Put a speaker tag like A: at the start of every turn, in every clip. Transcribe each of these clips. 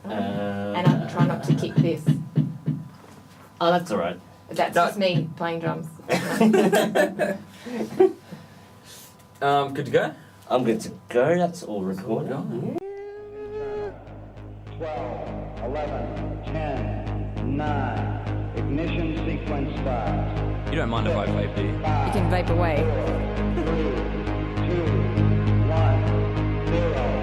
A: And I try not to kick this.
B: Oh, that's all right.
A: That's just me playing drums.
C: Good to go?
B: I'm good to go. That's all recorded.
C: Yeah.
D: 12, 11, 10, 9. Ignition sequence starts.
C: You don't mind if I vape, do you?
A: You can vape away.
D: 3, 2, 1, 0.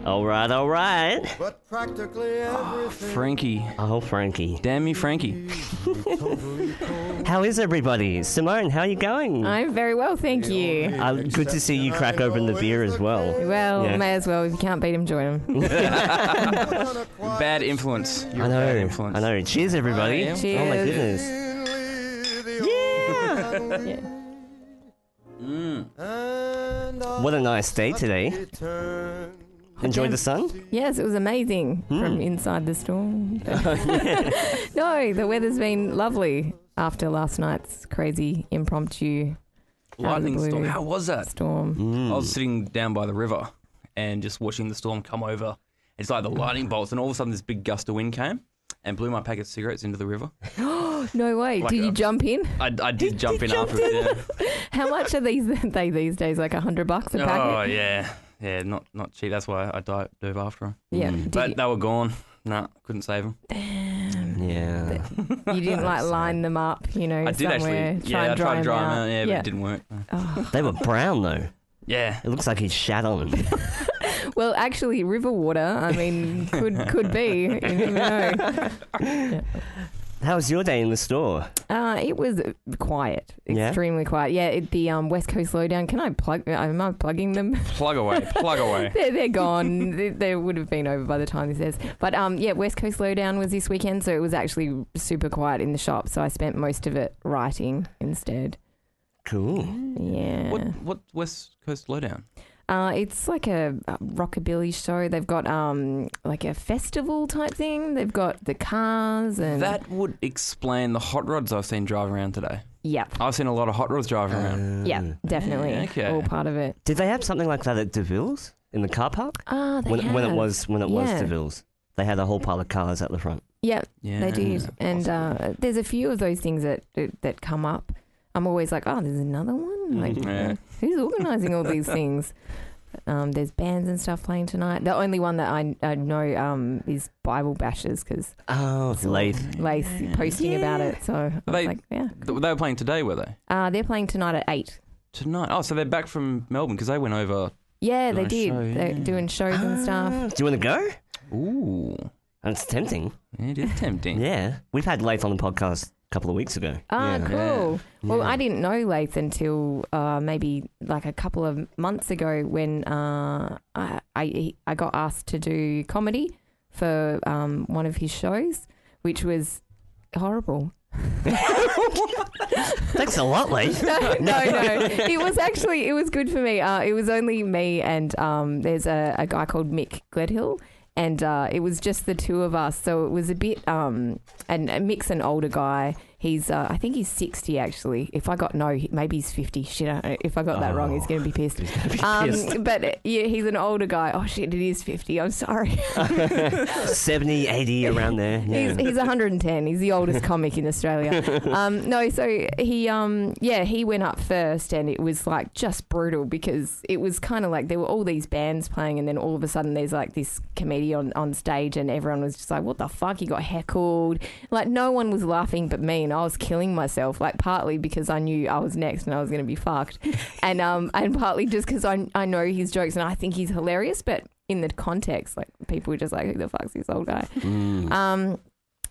B: All right.
E: But practically everything.
C: Frankie.
B: Oh, Frankie.
C: Damn me, Frankie.
B: How is everybody? Simone, how are you going?
A: I'm very well, thank you.
B: Good to see you crack open the beer as well.
A: Well,
B: Yeah.
A: may as well. If you can't beat him, join him.
C: Bad influence. You're
B: I
C: a
B: know.
C: bad influence.
B: I know. Cheers, everybody.
C: I am.
A: Cheers.
B: Oh my goodness.
A: Yeah.
B: What a nice day today. Enjoyed the sun?
A: Yes, it was amazing from inside the storm. No, the weather's been lovely after last night's crazy impromptu
C: Lightning storm. How was that?
A: storm.
C: I was sitting down by the river and just watching the storm come over. It's like the lightning bolts, and all of a sudden this big gust of wind came and blew my packet of cigarettes into the river.
A: No way.
C: Like
A: Did you jump in?
C: I did jump in afterwards, yeah.
A: How much are these days? Like $100 a packet?
C: Oh, yeah. Yeah, not cheap. That's why I dove after them.
A: Yeah.
C: But they were gone. Nah, couldn't save them.
B: Yeah.
A: You didn't line them up,
C: I did
A: somewhere.
C: actually. Yeah, I tried to dry them out. Yeah, but
A: Yeah.
C: it didn't work.
B: They were brown though.
C: Yeah.
B: It looks like he shat on them.
A: Well, actually, river water, I mean, could be. You never know. Yeah.
B: How was your day in the store?
A: It was quiet,
B: Yeah?
A: extremely quiet. Yeah, the West Coast Lowdown. Can I plug? Am I plugging them?
C: Plug away.
A: They're gone. They would have been over by the time this airs. But yeah, West Coast Lowdown was this weekend, so it was actually super quiet in the shop. So I spent most of it writing instead.
B: Cool.
A: Yeah.
C: What West Coast Lowdown?
A: It's like a rockabilly show. They've got like a festival type thing. They've got the cars and
C: That would explain the hot rods I've seen drive around today.
A: yeah,
C: I've seen a lot of hot rods driving around.
A: yeah, definitely,
C: okay.
A: all part of it.
B: Did they have something like that at DeVille's in the car park?
A: They
B: When it
A: have.
B: was
A: Yeah.
B: DeVille's, they had a whole pile of cars at the front.
A: Yeah,
C: Yeah,
A: they did. And
C: possibly.
A: there's a few of those things that come up. I'm always like, oh, there's another one. Like,
C: Yeah.
A: who's organising all these things? There's bands and stuff playing tonight. The only one that I know is Bible Bashers because
B: Oh, Lath.
A: Lace posting about it. So I was
C: They-
A: like, yeah.
C: They were playing today, were they?
A: They're playing tonight at 8.
C: Tonight. Oh, so they're back from Melbourne because they went over.
A: Yeah, they
C: Nice
A: did.
C: show,
A: They're
C: yeah.
A: doing shows and stuff.
B: Do you want to go?
C: Ooh.
B: It's tempting.
C: It is tempting.
B: Yeah. We've had Lath on the podcast a couple of weeks ago.
A: Ah,
B: Yeah.
A: cool. Well,
B: Yeah.
A: I didn't know Lath until maybe like a couple of months ago when I got asked to do comedy for one of his shows, which was horrible.
B: Thanks a lot, Lath.
A: No. It was good for me. It was only me and there's a guy called Mick Brett. And it was just the two of us. So it was a bit, and Mick's an older guy. He's, I think he's 60 actually. If I got maybe he's 50. Shit, if I got that wrong, he's going to be pissed. But yeah, he's an older guy. Oh shit, it is 50. I'm sorry.
B: 70, 80, around there. Yeah.
A: He's 110. He's the oldest comic in Australia. No, so he went up first, and it was like just brutal because it was kind of like there were all these bands playing, and then all of a sudden there's like this comedian on stage, and everyone was just like, "What the fuck?" He got heckled. Like no one was laughing but me, and I was killing myself. Like partly because I knew I was next and I was going to be fucked, and partly just because I know his jokes and I think he's hilarious, but in the context, like people were just like, "Who the fuck's this old guy?"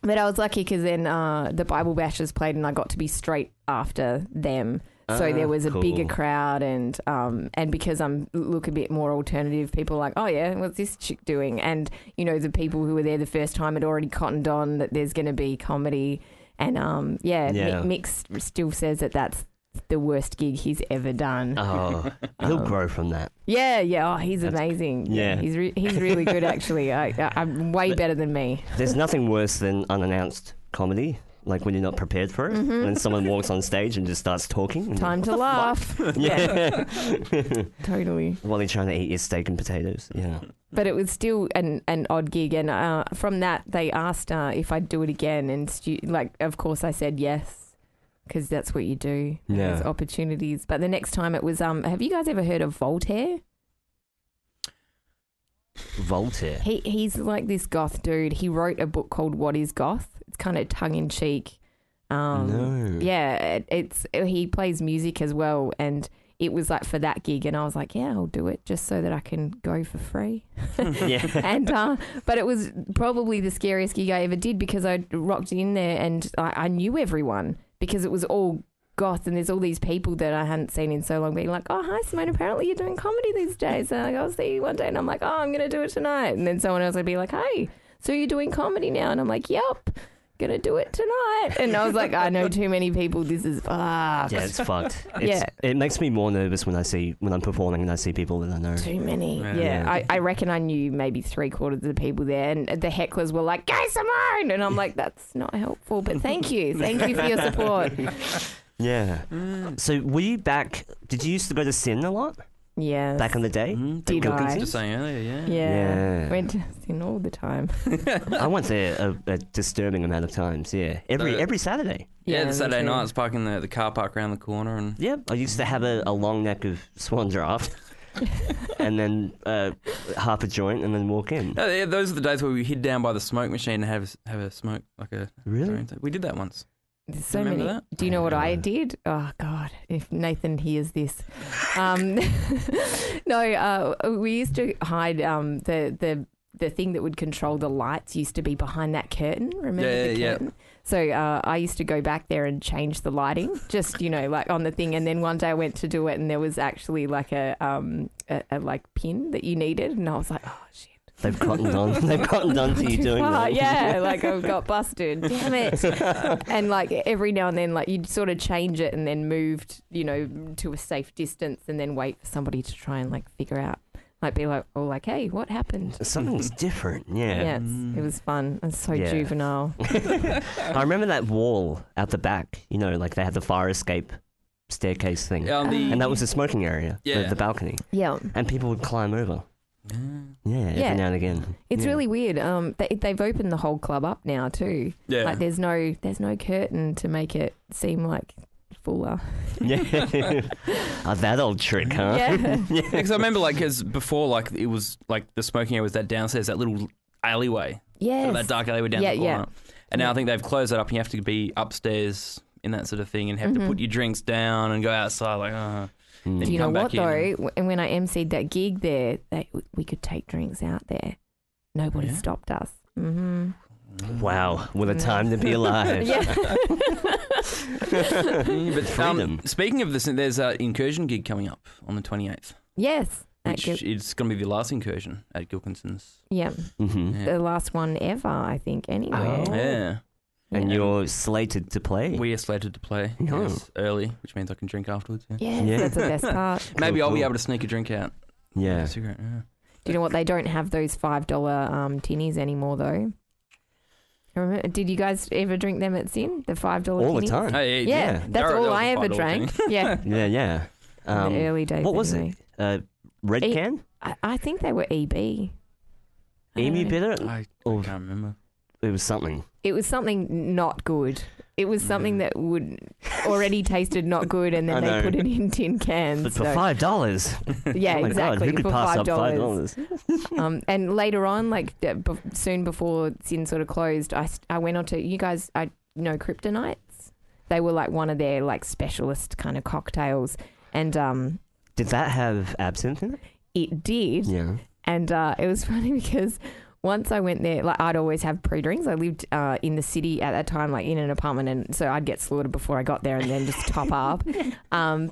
A: But I was lucky because then the Bible Bashers played and I got to be straight after them. So there was a
B: cool.
A: bigger crowd and because I'm look a bit more alternative, people were like, oh yeah, what's this chick doing? And, you know, the people who were there the first time had already cottoned on that there's going to be comedy. And Mick still says that that's the worst gig he's ever done.
B: Oh, he'll grow from that.
A: Yeah. Oh, he's amazing.
B: Yeah.
A: He's really good, actually. I'm way better than me.
B: There's nothing worse than unannounced comedy, like when you're not prepared for it, and someone walks on stage and just starts talking.
A: Time to laugh.
B: Yeah.
A: Totally.
B: While you're trying to eat your steak and potatoes. Yeah.
A: But it was still an odd gig, and from that they asked if I'd do it again, and of course I said yes, because that's what you do.
B: Yeah.
A: There's opportunities. But the next time it was, have you guys ever heard of Voltaire?
B: Voltaire.
A: He's like this goth dude. He wrote a book called What is Goth? It's kind of tongue in cheek.
B: No.
A: Yeah, he plays music as well, and it was like for that gig, and I was like, yeah, I'll do it just so that I can go for free.
B: Yeah.
A: And but it was probably the scariest gig I ever did, because I rocked in there and I knew everyone, because it was all goth, and there's all these people that I hadn't seen in so long being like, oh, hi Simone, apparently you're doing comedy these days. And I'll see you one day, and I'm like, oh, I'm going to do it tonight. And then someone else would be like, hey, so you're doing comedy now? And I'm like, yep, gonna do it tonight. And I was like, I know too many people, this is fucked.
B: Yeah, it's fucked.
A: Yeah.
B: It makes me more nervous when I'm performing and I see people that I know.
A: Too many.
C: Yeah.
A: I reckon I knew maybe 3/4 of the people there, and the hecklers were like, go Simone! And I'm like, that's not helpful, but thank you. Thank you for your support.
B: Yeah. So were you did you used to go to Sin a lot?
A: Yes.
B: Back in the day?
A: Did I?
C: Just saying earlier, yeah.
A: Yeah. Went to Sin all the time.
B: I went there a disturbing amount of times, yeah. Every Saturday.
C: Yeah, the
A: me
C: Saturday
A: too.
C: nights, parking the car park around the corner. And
B: Yep. I used to have a long neck of swan draft and then half a joint and then walk in.
C: Oh, yeah, those are the days where we hid down by the smoke machine and have a smoke, like a...
B: Really?
C: We did that once.
A: There's so
C: Remember
A: many.
C: that?
A: Do you know what I did? Oh God, if Nathan hears this, no, we used to hide the thing that would control the lights used to be behind that curtain. Remember the curtain? So I used to go back there and change the lighting, just like on the thing. And then one day I went to do it, and there was actually like a like pin that you needed, and I was like, oh shit.
B: They've cottoned on. They've cottoned on to you doing that.
A: Yeah, like I got busted. Damn it. And like every now and then, like you'd sort of change it and then moved, to a safe distance, and then wait for somebody to try and like figure out. Like be like, hey, what happened?
B: Something's different, yeah.
A: Yeah, it was fun. It's so
B: Yeah.
A: juvenile.
B: I remember that wall out the back, like they had the fire escape staircase thing. And that was the smoking area,
C: Yeah.
B: the balcony.
A: Yeah.
B: And people would climb over. Yeah, every
A: Yeah.
B: now and again.
A: It's
B: Yeah.
A: really weird. They've opened the whole club up now too.
C: Yeah.
A: Like there's no curtain to make it seem like fuller.
B: Yeah. That old trick, huh?
A: Yeah.
C: Because I remember, because before, it was like the smoking area was that downstairs, that little alleyway,
A: Yes.
C: that dark alleyway down the corner. And now I think they've closed that up, and you have to be upstairs in that sort of thing, and have to put your drinks down and go outside. Then
A: Do you know
C: come
A: what
C: back in
A: though? And when I emceed that gig there, we could take drinks out there. Nobody stopped us. Mm-hmm.
B: Wow, what a time to be alive.
A: Yeah.
C: But
B: Freedom.
C: speaking of this, there's an incursion gig coming up on the 28th.
A: Yes.
C: Which it's going to be the last incursion at Gilkinson's.
A: Yeah.
B: Mm-hmm.
A: The last one ever, I think, anywhere.
B: Oh.
C: Yeah.
B: And
A: Yeah.
B: you're slated to play.
C: We are slated to play early, which means I can drink afterwards. Yeah.
A: Yes,
B: Yeah.
A: that's the best part.
C: Maybe I'll be
B: cool.
C: able to sneak a drink out.
B: Yeah.
C: A cigarette, yeah.
A: Do you know what? They don't have those $5 tinnies anymore, though. Did you guys ever drink them at Sin? The $5
B: All the
A: tinnies?
B: time.
C: Hey,
A: Yeah, that's
C: That
A: all
C: was
A: I
C: a
A: ever
C: $5
A: drank.
C: thing.
A: Yeah.
B: Yeah.
A: In the early days.
B: What was
A: anyway.
B: it? Red
A: E-
B: can?
A: I think they were EB. I don't
B: Amy
A: know.
B: bitter?
C: I
B: Or
C: can't remember.
B: it was something.
A: It was something not good. It was something that would already tasted not good, and
B: I
A: then they
B: know.
A: put it in tin cans.
B: But for
A: so-
B: $5.
A: yeah,
B: Oh my
A: exactly.
B: God, who could
A: for
B: pass up
A: $5.
B: $5?
A: And later on, soon before Sin sort of closed, I went on to you guys. I know Kryptonites. They were like one of their like specialist kind of cocktails, and
B: Did that have absinthe in it?
A: it did.
B: Yeah.
A: And it was funny because once I went there, like I'd always have pre-drinks. I lived in the city at that time, like in an apartment, and so I'd get slaughtered before I got there and then just top up.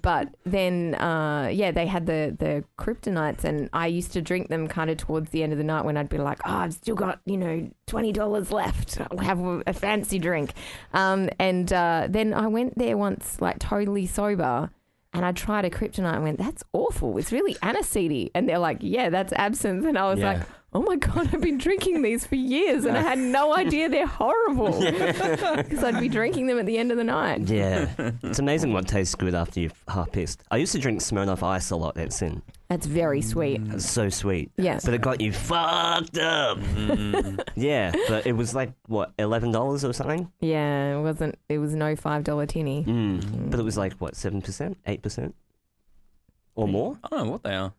A: But then, they had the Kryptonites, and I used to drink them kind of towards the end of the night when I'd be like, I've still got, $20 left. I'll have a fancy drink. Then I went there once, like totally sober, and I tried a Kryptonite and went, that's awful. It's really aniseedy. And they're like, yeah, that's absinthe. And I was like, oh my God, I've been drinking these for years and I had no idea they're horrible because I'd be drinking them at the end of the night.
B: Yeah. It's amazing what tastes good after you've half-pissed. I used to drink Smirnoff Ice a lot at Sin.
A: That's very sweet.
B: It's so sweet.
A: Yeah.
B: But it got you fucked up. Yeah, but it was like, what, $11 or something?
A: Yeah, it was no $5 tinny.
B: But it was like, what, 7%? 8%? Or more?
C: I don't know what they are.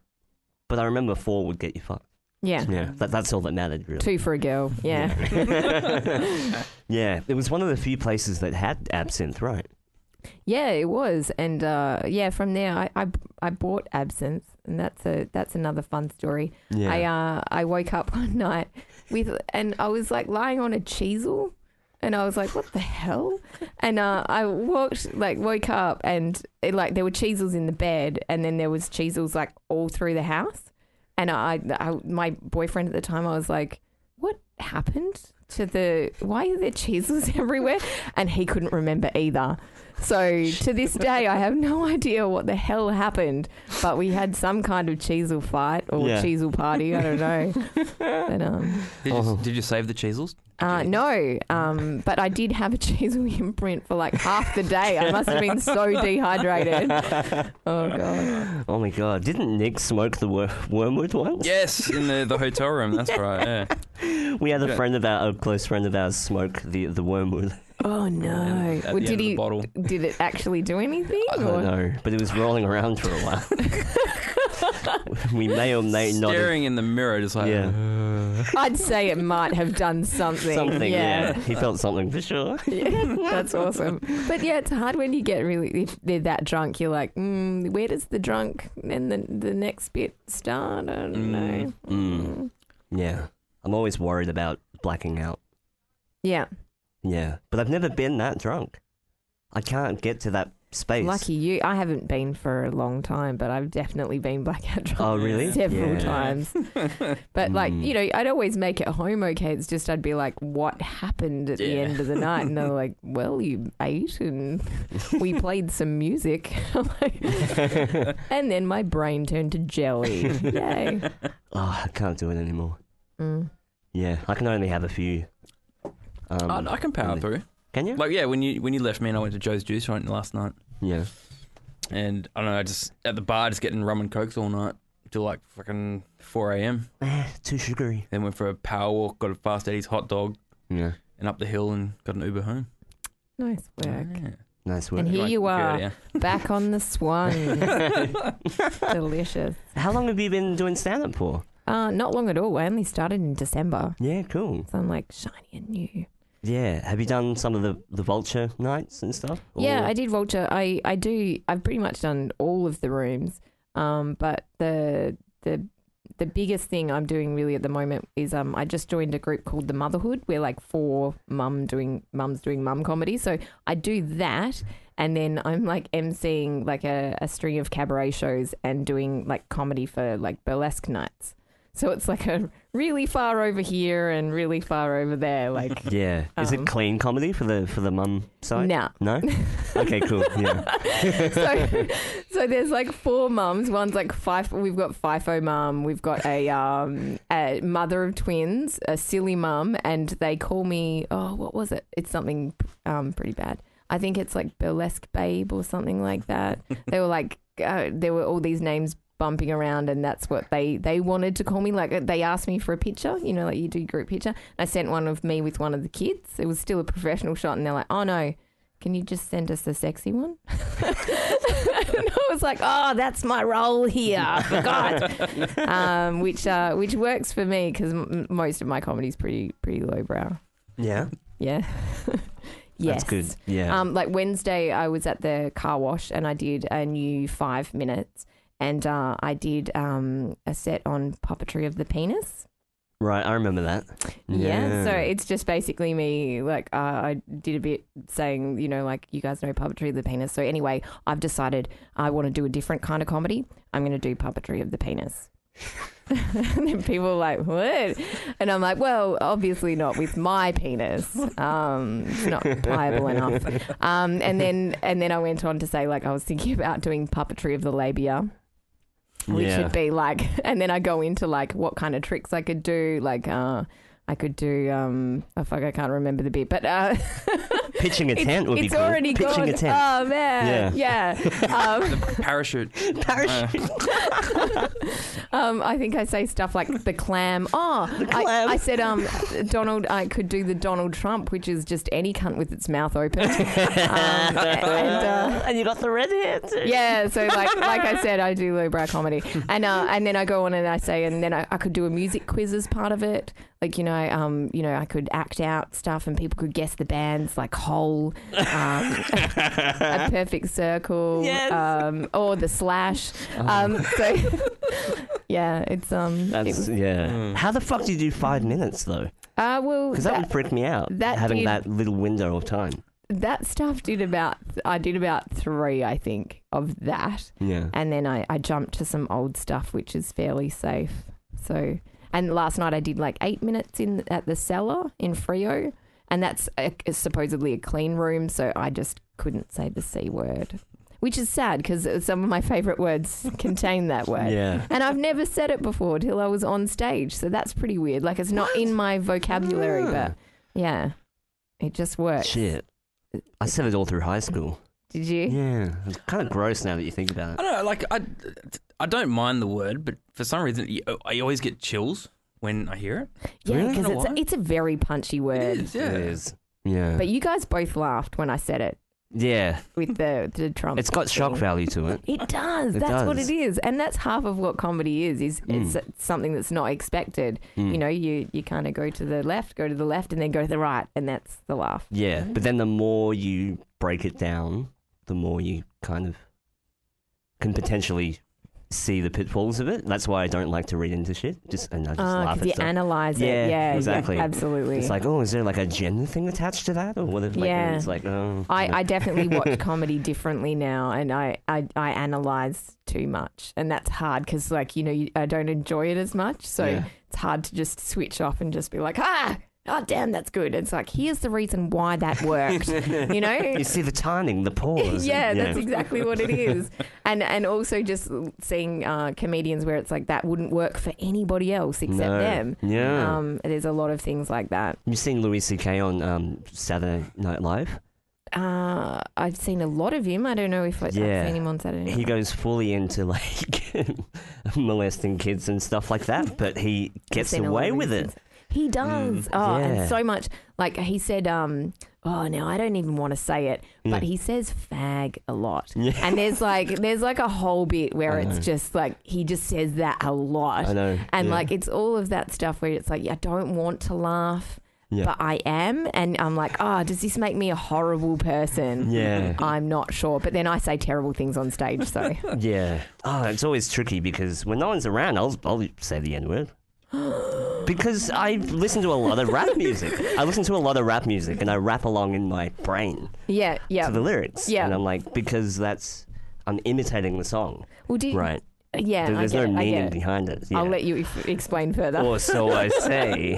B: But I remember 4 would get you fucked.
A: Yeah.
B: Yeah, that's all that mattered, really.
A: 2 for a girl, yeah.
B: Yeah, it was one of the few places that had absinthe, right?
A: Yeah, it was. And from there I bought absinthe, and that's another fun story.
B: Yeah.
A: I woke up one night and I was like lying on a chisel, and I was like, what the hell? And I woke up and there were chisels in the bed, and then there was chisels like all through the house. And my boyfriend at the time, I was like, what happened to why are there chisels everywhere? And he couldn't remember either. So to this day, I have no idea what the hell happened, but we had some kind of chisel fight or chisel party. I don't know. But,
C: did you save the Chisels?
A: No, but I did have a chisel imprint for like half the day. I must have been so dehydrated. Oh, God.
B: Oh, my God. Didn't Nick smoke the wormwood once?
C: Yes, in the hotel room. That's right, yeah.
B: We had a close friend of ours smoke the wormwood.
A: Oh, no.
C: Well, did
A: it actually do anything?
B: I don't know, but it was rolling around for a while. We may or may not
C: staring in the mirror, just like...
B: Yeah.
A: I'd say it might have done something.
B: Something, yeah. He felt something for sure.
A: Yeah, that's awesome. But yeah, it's hard when you get if they're that drunk, you're like, where does the drunk and the next bit start? I don't know.
B: Yeah. I'm always worried about blacking out.
A: Yeah.
B: Yeah. But I've never been that drunk. I can't get to that space.
A: Lucky you. I haven't been for a long time, but I've definitely been blackout drunk.
B: Oh, really?
A: Several times. But I'd always make it home okay. It's just I'd be like, what happened at the end of the night? And they're like, well, you ate and we played some music. And then my brain turned to jelly. Yay.
B: Oh, I can't do it anymore. Yeah, I can only have a few.
C: I can power through.
B: Can you?
C: Like, yeah, when you left me and I went to Joe's Juice Joint last night.
B: Yeah.
C: And I don't know, just at the bar, just getting rum and cokes all night till like fucking 4 a.m.
B: Too sugary.
C: Then went for a power walk, got a Fast Eddie's hot dog.
B: Yeah.
C: And up the hill and got an Uber home.
A: Nice work.
C: Yeah.
B: Nice work.
A: And here you are, back on the swung. Delicious.
B: How long have you been doing stand-up for?
A: Not long at all. I only started in December.
B: Yeah, cool.
A: So I'm like shiny and new.
B: Yeah. Have you done some of the Vulture nights and stuff? Or?
A: Yeah, I did Vulture. I do. I've pretty much done all of the rooms. But the biggest thing I'm doing really at the moment is I just joined a group called The Motherhood. We're like 4 mums doing mum comedy. So I do that, and then I'm like emceeing like a string of cabaret shows and doing like comedy for like burlesque nights. So it's like a really far over here and really far over there. Like,
B: yeah. Is it clean comedy for the mum side?
A: No.
B: No? Okay, cool. Yeah.
A: So there's like 4 mums. One's like we've got FIFO mum. We've got a mother of twins, a silly mum, and they call me, what was it? It's something pretty bad. I think it's like Burlesque Babe or something like that. They were like, there were all these names bumping around, and that's what they wanted to call me. Like, they asked me for a picture, like you do group picture. I sent one of me with one of the kids. It was still a professional shot, and they're like, oh no, can you just send us a sexy one? And I was like, oh, that's my role here. I forgot. Which works for me because most of my comedy is pretty lowbrow.
B: Yeah.
A: Yeah. Yes.
B: That's good. Yeah.
A: Like Wednesday, I was at the car wash and I did a new 5 minutes. And I did a set on puppetry of the penis.
B: Right, I remember that.
A: Yeah, so it's just basically me, like, I did a bit saying, you know, like, you guys know puppetry of the penis. So anyway, I've decided I want to do a different kind of comedy. I'm going to do puppetry of the penis. And then people are like, what? And I'm like, well, obviously not with my penis. It's not pliable enough. And then I went on to say, like, I was thinking about doing puppetry of the labia. Which would be like, and then I go into like what kind of tricks I could do. Like, I could do, I can't remember the bit, but
B: pitching a tent would be cool.
A: It's already
B: pitching
A: gone.
B: a tent.
A: Oh man, yeah.
C: The parachute.
A: I think I say stuff like the clam. Oh,
B: the clam.
A: I said Donald. I could do the Donald Trump, which is just any cunt with its mouth open.
B: And you got the red hair too.
A: Yeah, so like I said, I do lowbrow comedy, and then I go on and I say, and then I could do a music quiz as part of it. Like, I could act out stuff and people could guess the bands, like Hole, A Perfect Circle,
B: yes.
A: Or The Slash. So, yeah, it's...
B: How the fuck do you do 5 minutes, though?
A: Well...
B: Because that would freak me out, having that little window of time.
A: That stuff I did about 3, I think, of that.
B: Yeah.
A: And then I jumped to some old stuff, which is fairly safe. So... And last night I did like 8 minutes at the Cellar in Freo, and that's supposedly a clean room, so I just couldn't say the C word, which is sad because some of my favourite words contain that word.
B: Yeah.
A: And I've never said it before till I was on stage, so that's pretty weird. Like, it's not in my vocabulary, but yeah, it just works.
B: Shit. I said it all through high school.
A: Did you?
B: Yeah. It's kind of gross now that you think about it.
C: I don't know, like, I don't mind the word, but for some reason, I always get chills when I hear it.
A: Yeah, because
C: Really?
A: it's a very punchy word.
C: It is, yeah.
B: It is. Yeah.
A: But you guys both laughed when I said it
B: Yeah.
A: with the Trump.
B: It's got shock
A: thing.
B: value to it.
A: It does.
B: It
A: That's what
B: does.
A: it is. And that's half of what comedy is it's something that's not expected. You know, you kind of go to the left, and then go to the right, and that's the laugh.
B: Yeah. But then the more you break it down, the more you kind of can potentially see the pitfalls of it. That's why I don't like to read into shit. I just laugh at
A: you
B: stuff.
A: analyze it.
B: Yeah, exactly.
A: Yeah, absolutely.
B: It's like, oh, is there like a gender thing attached to that? Or whatever.
A: Yeah.
B: It's like, oh.
A: I definitely watch comedy differently now, and I analyze too much, and that's hard because, like, I don't enjoy it as much, so it's hard to just switch off and just be like, oh, damn, that's good. It's like, here's the reason why that worked,
B: You see the timing, the pause.
A: Yeah, that's exactly what it is. And also just seeing comedians where it's like that wouldn't work for anybody else except them.
B: Yeah.
A: There's a lot of things like that.
B: You've seen Louis C.K. on Saturday Night Live?
A: I've seen a lot of him. I don't know if I've seen him on Saturday Night.
B: He goes fully into like molesting kids and stuff like that, but he gets away with it.
A: He does. And so much. Like he said, now I don't even want to say it, but he says fag a lot. Yeah. And there's like a whole bit where it's just like, he just says that a lot.
B: I know.
A: And like, it's all of that stuff where it's like, I don't want to laugh, but I am. And I'm like, does this make me a horrible person?
B: Yeah.
A: I'm not sure. But then I say terrible things on stage, so.
B: Yeah. It's always tricky because when no one's around, I'll say the N-word. Because I listen to a lot of rap music. And I rap along in my brain.
A: Yeah.
B: To the lyrics.
A: Yeah.
B: And I'm like, because I'm imitating the song.
A: Well,
B: right.
A: Yeah.
B: There's no meaning behind it. Yeah.
A: I'll let you explain further.
B: Or so I say.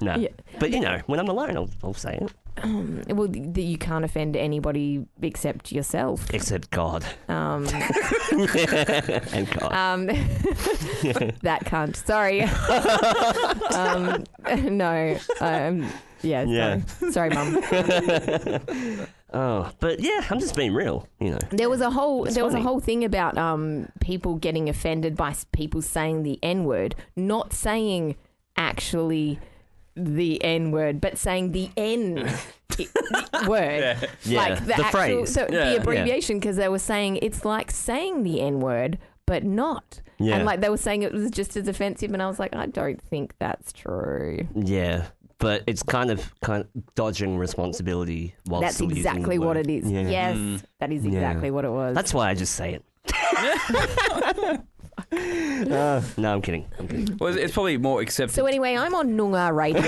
B: No.
A: Yeah.
B: But when I'm alone, I'll say it.
A: Well, you can't offend anybody except yourself.
B: Except God. And God.
A: That can't. Sorry. No. Yeah. Sorry, Mum.
B: But yeah, I'm just being real.
A: There was a whole thing about people getting offended by people saying the N-word, not saying actually the N-word, but saying the N word. Like the
B: phrase.
A: So the abbreviation, because they were saying it's like saying the N-word, but not.
B: Yeah.
A: And like they were saying it was just as offensive, and I was like, I don't think that's true.
B: Yeah. But it's kind of dodging responsibility while
A: that's
B: still using
A: exactly
B: the word.
A: what it is.
B: Yeah.
A: Yes, that is exactly what it was.
B: That's why I just say it. No, I'm kidding.
C: Well, it's probably more accepted.
A: So anyway, I'm on Noongar radio.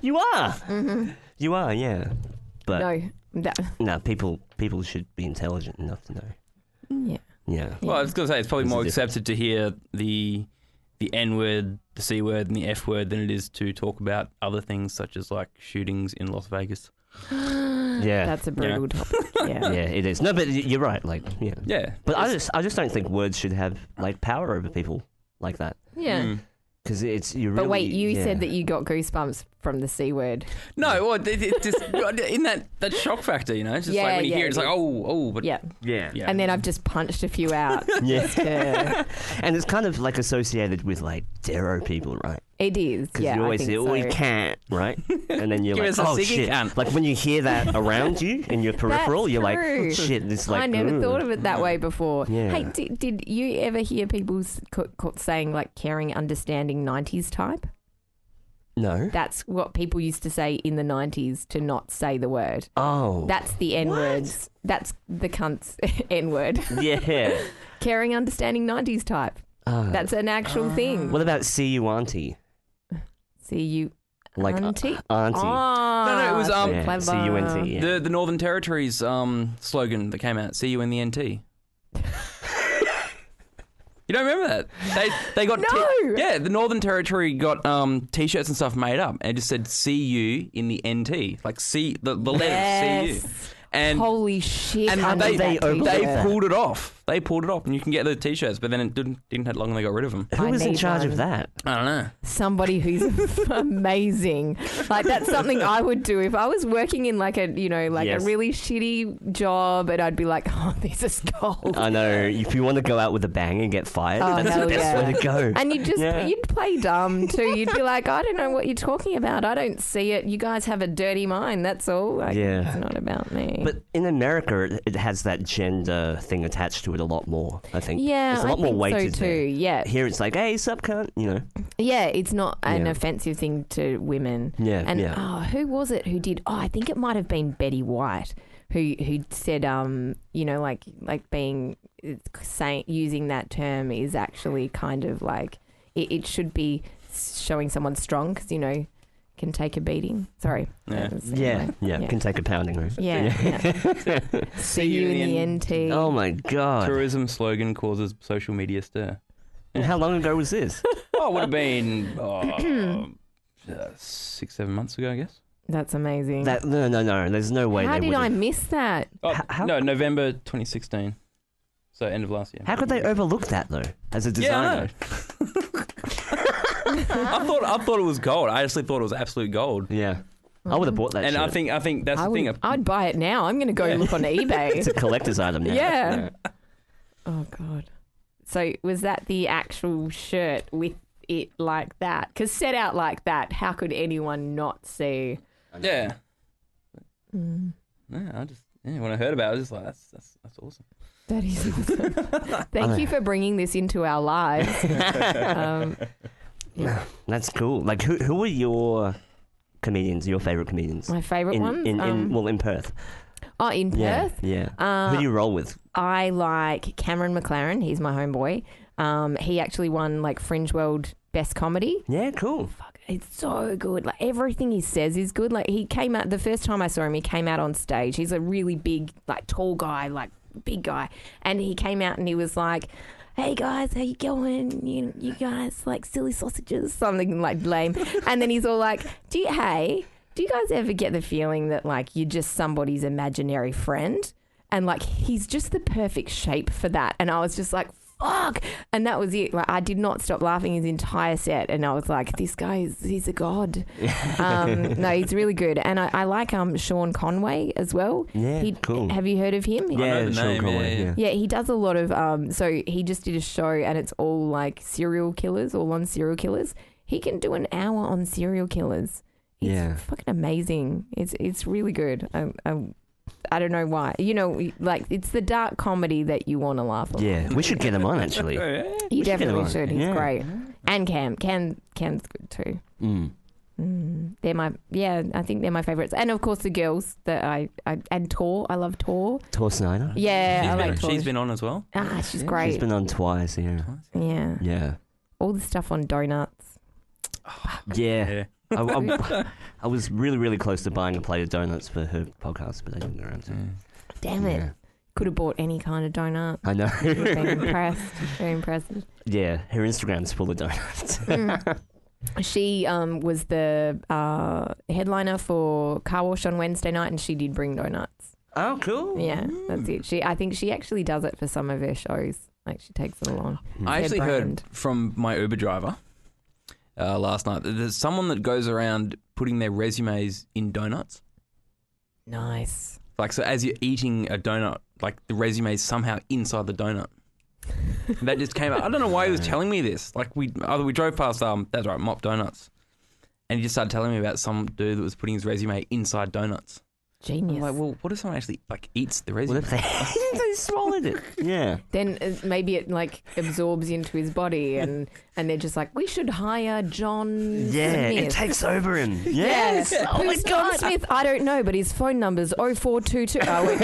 B: You are. You are, yeah. But no, people should be intelligent enough to know.
A: Yeah.
B: Yeah.
C: Well, I was going to say it's probably
B: There's a
C: more
B: difference.
C: accepted to hear the N-word, the C-word, and the F-word than it is to talk about other things such as like shootings in Las Vegas.
B: Yeah.
A: That's a brutal topic. Yeah.
B: Yeah, it is. No, but you're right. Like, yeah.
C: Yeah.
B: But I just don't think words should have like power over people like that.
A: Yeah.
C: Mm.
B: Because it's you. Really,
A: But wait, you
B: yeah.
A: said that you got goosebumps from the C word.
C: No, well, it just in that shock factor, you know. It's just like when you hear it, it's like but
A: Yeah.
B: Yeah.
C: yeah.
A: And then I've just punched a few out.
B: Yeah. And it's kind of like associated with like Darrow people, right?
A: It is.
B: Because
A: Yeah.
B: you always
A: I
B: say,
A: think
B: "Oh, you
A: so.
B: can't," right? And then you're
C: Give
B: like,
C: us a
B: "Oh
C: ciggy
B: shit!"
C: cunt.
B: Like when you hear that around you in your peripheral,
A: That's
B: you're like,
A: true.
B: "Shit!" It's like
A: I never
B: ooh.
A: thought of it that way before.
B: Yeah.
A: Hey, did you ever hear people saying like caring, understanding 90s type?
B: No.
A: That's what people used to say in the 90s to not say the word.
B: Oh.
A: That's the N-words. That's the cunt's N-word.
B: Yeah.
A: Caring, understanding 90s type. That's an actual thing.
B: What about "see you, auntie"?
A: See you,
B: Like
A: auntie?
B: auntie.
C: No, it was,
A: so
B: Yeah,
A: clever.
B: see you, auntie. Yeah.
C: the Northern Territory's slogan that came out, "See you in the NT." You don't remember that? They got
A: No!
C: the Northern Territory got t-shirts and stuff made up, and it just said "See you in the NT," like see the letters "See you." And
A: Holy shit!
C: and
A: I need
C: they
A: that t-shirt.
C: pulled it off. They pulled it off, and you can get the t-shirts, but then it didn't take long, and they got rid of them.
B: Who
A: I
B: was in
A: need
B: charge
A: one.
B: of that?
C: I don't know.
A: Somebody who's amazing. Like that's something I would do if I was working in like a
B: Yes.
A: a really shitty job, and I'd be like, oh, this is gold.
B: I know. If you want to go out with a bang and get fired,
A: Oh,
B: that's the
A: hell
B: best
A: yeah.
B: way to go.
A: And
B: Yeah.
A: you'd play dumb too. You'd be like, I don't know what you're talking about. I don't see it. You guys have a dirty mind. That's all. Like,
B: Yeah.
A: it's not about me.
B: But in America, it has that gender thing attached to it a lot more, I think.
A: yeah,
B: It's a lot
A: I
B: more
A: think
B: weighted
A: so too.
B: there.
A: Yeah,
B: Here it's like, hey, sup, cunt, you know.
A: yeah. It's not an
B: Yeah.
A: offensive thing to women.
B: Yeah,
A: And
B: yeah.
A: who was it who did? Oh, I think it might have been Betty White who said, like being saying using that term is actually kind of like it should be showing someone strong because can take a beating. Sorry.
C: Yeah.
B: Yeah, can take a pounding. Right?
A: Yeah. See you in the NT.
B: Oh my god.
C: Tourism slogan causes social media stir.
B: And how long ago was this?
C: Oh, it would have been 6-7 months ago, I guess.
A: That's amazing.
B: No. There's no way
A: How
B: they
A: did
B: would
A: I
B: have.
A: miss that?
C: Oh,
B: How-
C: no, November 2016. So end of last year.
B: How could they overlook that though, as a
C: Yeah, I
B: designer?
C: I thought it was gold. I actually thought it was absolute gold.
B: Yeah. I would have bought that
C: And
B: shit.
C: I think that's the thing.
A: I'd buy it now. I'm going to go look on eBay.
B: It's a collector's item now.
A: Yeah. Oh, God. So was that the actual shirt with it like that? Because set out like that, how could anyone not see?
C: Yeah.
A: Mm,
C: Yeah, when I heard about it, I was just like, that's awesome.
A: that is awesome. Thank you for bringing this into our lives. Yeah.
B: That's cool. Like, who are your comedians? Your favorite comedians?
A: My favourite ones?
B: in Perth.
A: Oh, in Perth?
B: Yeah. Who do you roll with?
A: I like Cameron McLaren. He's my homeboy. He actually won like Fringe World Best Comedy.
B: Yeah, cool.
A: Fuck, it's so good. Like everything he says is good. Like he came out the first time I saw him. He came out on stage. He's a really big, like tall guy, like big guy, and he came out and he was like, "Hey guys, how you going? You guys like silly sausages?" Something like lame. And then he's all like, "Do you guys ever get the feeling that like you're just somebody's imaginary friend?" And like he's just the perfect shape for that. And I was just like, fuck. And that was it. Like I did not stop laughing his entire set. And I was like, this guy he's a god. No, he's really good. And I like Sean Conway as well.
B: Yeah, cool.
A: Have you heard of him?
C: know
B: Yeah,
C: the
B: Sean
C: name,
B: Conway,
C: yeah.
A: Yeah, he does a lot of so he just did a show and it's all like serial killers, all on serial killers. He can do an hour on serial killers. It's
B: Yeah.
A: fucking amazing. It's really good. I don't know why. Like it's the dark comedy that you want to laugh at.
B: Yeah, we should get him on actually.
A: You
B: should get him
A: definitely
B: on.
A: should. He's
B: Yeah.
A: great. And Cam's good too.
B: Mm.
A: They're I think they're my favourites. And of course the girls that and Tor. I love Tor.
B: Tor Snyder.
A: Yeah, I like Tor.
C: She's been on as well.
A: She's great.
B: She's been on twice, yeah.
A: Yeah.
B: Yeah.
A: All the stuff on donuts.
B: Yeah. I was really, really close to buying a plate of donuts for her podcast, but I didn't get around to it.
A: Damn it. Could have bought any kind of donut.
B: I know.
A: Would have been impressed. Very impressive.
B: Yeah, her Instagram's full of donuts.
A: She was the headliner for Car Wash on Wednesday night, and she did bring donuts.
B: Oh, cool.
A: Yeah, that's it. I think she actually does it for some of her shows. Like, she takes it along.
C: I actually heard from my Uber driver last night that there's someone that goes around putting their resumes in donuts.
A: Nice.
C: Like, so as you're eating a donut, like the resume is somehow inside the donut. That just came out. I don't know why he was telling me this. Like, we drove past, that's right, Mop Donuts. And he just started telling me about some dude that was putting his resume inside donuts.
A: Genius.
C: I'm like, well, what if someone actually, like, eats the resume?
B: What if they swallowed it? Yeah.
A: Then maybe it, like, absorbs into his body and they're just like, we should hire John Smith.
B: It takes over him. Yes.
A: Yeah.
B: Oh,
A: Who's John Smith? I don't know, but his phone number's 0422. Oh, wait.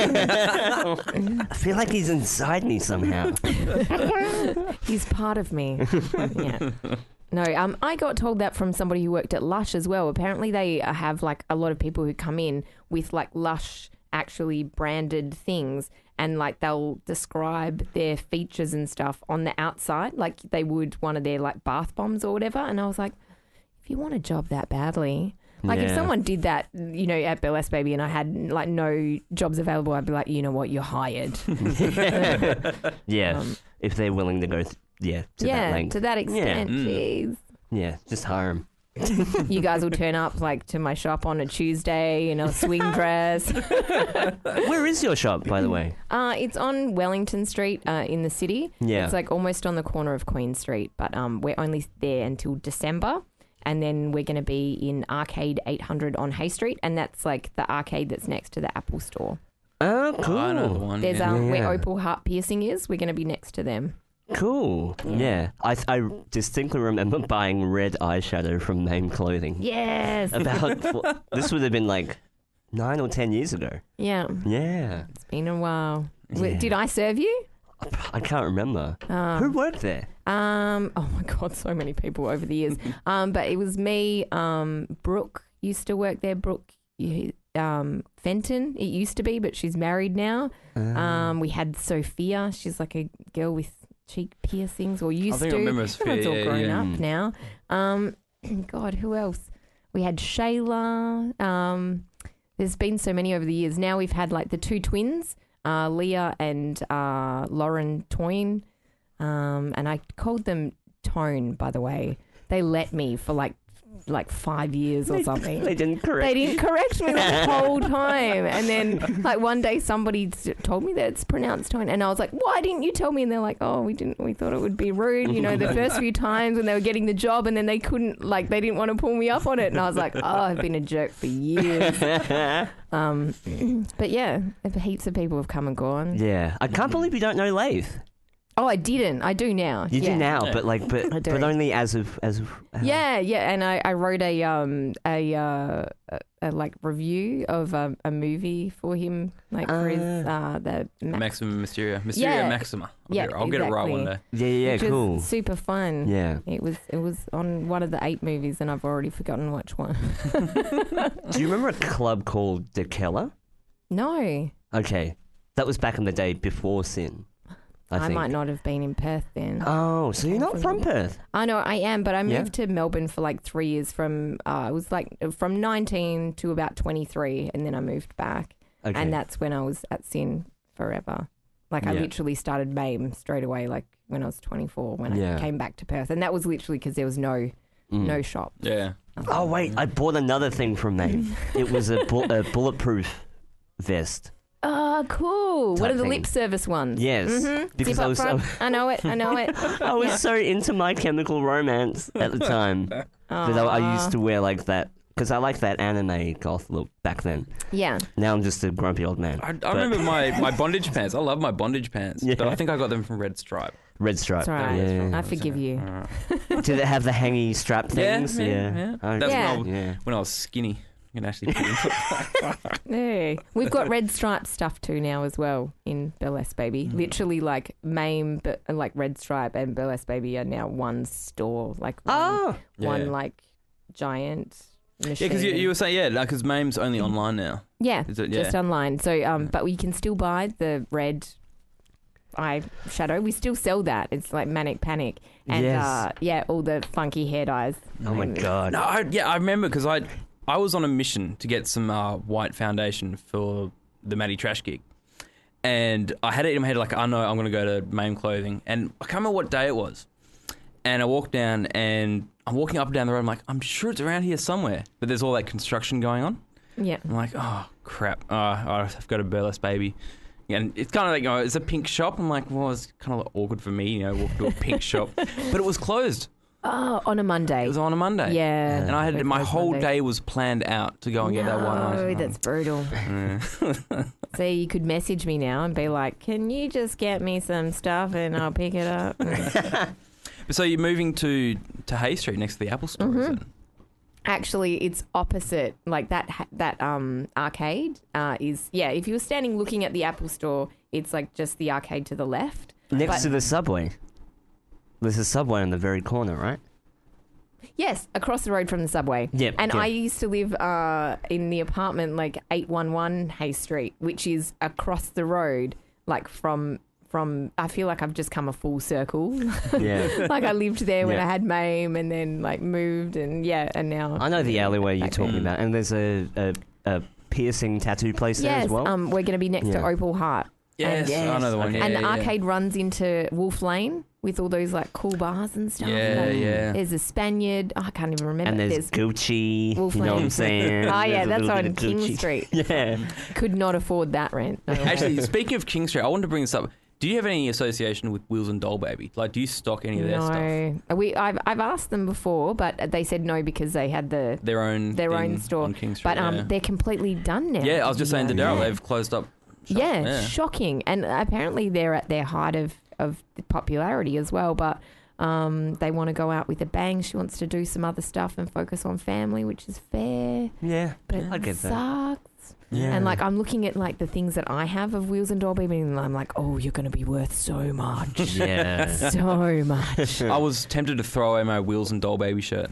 B: I feel like he's inside me somehow.
A: He's part of me. Yeah. No, I got told that from somebody who worked at Lush as well. Apparently they have like a lot of people who come in with like Lush actually branded things, and like they'll describe their features and stuff on the outside like they would one of their like bath bombs or whatever. And I was like, if you want a job that badly, like if someone did that, you know, at Burlesque Baby and I had like no jobs available, I'd be like, you know what, you're hired.
B: Yeah. If they're willing to go to that length.
A: To that extent. Jeez.
B: Yeah, just hire them.
A: You guys will turn up like to my shop on a Tuesday in a swing dress.
B: Where is your shop, by the way?
A: It's on Wellington Street in the city.
B: Yeah.
A: It's like almost on the corner of Queen Street, but we're only there until December. And then we're going to be in Arcade 800 on Hay Street, and that's like the arcade that's next to the Apple store.
B: Oh, cool.
C: I know the one.
A: There's where Opal Heart Piercing is. We're going to be next to them.
B: Cool. Yeah. I distinctly remember buying red eyeshadow from Mame Clothing.
A: Yes.
B: This would have been like 9 or 10 years ago.
A: Yeah.
B: Yeah.
A: It's been a while.
B: Yeah.
A: Did I serve you?
B: I can't remember. Who worked there?
A: Oh my God, so many people over the years. But it was me. Brooke used to work there. Brooke Fenton, it used to be, but she's married now. We had Sophia. She's like a girl with cheek piercings, or used to.
C: I remember Sophia.
A: Everyone's all grown up now. God, who else? We had Shayla. There's been so many over the years. Now we've had like the two twins, Leah and Lauren Toyne. And I called them Tone, by the way. They let me for like 5 years or something.
B: They didn't correct
A: me the whole time. And then like one day somebody told me that it's pronounced Tone, and I was like, why didn't you tell me? And they're like, oh, we thought it would be rude, you know, the first few times when they were getting the job, and then they couldn't, like, they didn't want to pull me up on it. And I was like, oh, I've been a jerk for years. But yeah, heaps of people have come and gone.
B: Yeah. I can't believe you don't know Lathe.
A: Oh, I didn't. I do now.
B: You do now, but only as of
A: yeah. And I wrote a like review of a movie for him, like for his the
C: Maximum Mysteria Maxima. I'll get it right one day.
B: Yeah,
A: which
B: cool.
A: Was super fun.
B: Yeah,
A: it was on one of the 8 movies, and I've already forgotten which one.
B: Do you remember a club called De Keller?
A: No.
B: Okay, that was back in the day before Sin. I
A: might not have been in Perth then.
B: Oh, so you're not from Perth?
A: I know I am, but I moved to Melbourne for like 3 years it was like from 19 to about 23, and then I moved back. Okay. And that's when I was at Sin forever. Like I literally started Mame straight away, like when I was 24, when I came back to Perth. And that was literally because there was no shop.
C: Yeah.
B: Oh, wait, I bought another thing from Mame. It was a
A: bulletproof vest. Oh, cool. What are the lip service ones?
B: Yes.
A: Mm-hmm.
B: Because
A: I was I know it.
B: I was so into My Chemical Romance at the time that I used to wear like that, because I like that anime goth look back then.
A: Yeah.
B: Now I'm just a grumpy old man.
C: I remember my bondage pants. I love my bondage pants, but I think I got them from Red Stripe.
B: Red stripe.
A: It's all right.
B: Yeah.
A: I forgive you.
B: Did it have the hangy strap things?
C: Yeah.
B: Oh,
C: That's
A: Yeah.
C: when I was skinny. You can actually put it
A: Yeah. We've got red striped stuff too now as well in Burlesque Baby. Literally like Mame, but like Red Stripe and Burlesque Baby are now one store. Like one
C: Yeah.
A: like giant machine.
C: Yeah, because you were saying, because Mame's only online now.
A: Yeah,
C: Is it?
A: just online. So, but we can still buy the red eyeshadow. We still sell that. It's like Manic Panic. And
B: Yes.
A: all the funky hair dyes.
B: Oh my god.
C: No, I remember because I was on a mission to get some white foundation for the Maddie Trash gig. And I had it in my head like, I know I'm going to go to Mame Clothing. And I can't remember what day it was. And I walked down and I'm walking up and down the road. I'm like, I'm sure it's around here somewhere. But there's all that construction going on.
A: Yeah.
C: I'm like, oh, crap. I've got a Burlesque Baby. And it's kind of like, it's a pink shop. I'm like, well, it's kind of awkward for me, walk to a pink shop. But it was closed.
A: Oh, on a Monday.
C: It was on a Monday.
A: Yeah.
C: And I had
A: We're
C: my
A: closed
C: whole
A: Mondays.
C: day was planned out to go and get that white
A: No,
C: ice.
A: that's brutal. So you could message me now and be like, can you just get me some stuff and I'll pick it up?
C: So you're moving to Hay Street next to the Apple Store, is it?
A: Actually, it's opposite. Like that arcade is, if you were standing looking at the Apple Store, it's like just the arcade to the left.
B: Next to the subway. There's a subway in the very corner, right?
A: Yes, across the road from the subway.
B: Yep,
A: And
B: yeah.
A: I used to live in the apartment like 811 Hay Street, which is across the road, like from I feel like I've just come a full circle.
B: Yeah.
A: Like I lived there when
B: Yeah.
A: I had Mame and then like moved and now.
B: I know the alleyway you're
A: back
B: talking about, and there's a piercing tattoo place there
A: Yes,
B: as well.
A: we're going to be next to
B: Yeah.
A: Opal Heart.
C: Yes,
A: And-
C: I know the one.
B: Okay.
A: And
C: Yeah,
A: the
C: yeah.
A: arcade runs into Wolf Lane with all those like cool bars and stuff.
C: Yeah,
A: Like,
C: yeah.
A: There's a Spaniard. I can't even remember.
B: And there's Gucci,
A: Wolf
B: you know what
A: Lane.
B: I'm saying?
A: Oh yeah,
B: There's a
A: that's
B: little bit
A: on
B: of
A: King
B: Gucci.
A: Street.
B: Yeah.
A: Could not afford that rent. No way.
C: Actually, speaking of King Street, I wanted to bring this up. Do you have any association with Wheels and Doll Baby? Like, do you stock any of their stuff?
A: No, I've asked them before, but they said no because they had
C: Their own
A: own store.
C: on King Street.
A: But they're completely done now.
C: yeah, I was just saying to Daryl,
A: Yeah.
C: they've closed up. shop.
A: Yeah, shocking. And apparently they're at their height of the popularity as well. But they want to go out with a bang. She wants to do some other stuff and focus on family, which is fair.
B: Yeah.
A: But
B: I
A: it
B: get that.
A: sucks.
B: Yeah.
A: And like I'm looking at like the things that I have of Wheels and Doll Baby, and I'm like, oh, you're going to be worth so much.
B: Yeah.
A: So much.
C: I was tempted to throw away my Wheels and Doll Baby shirt.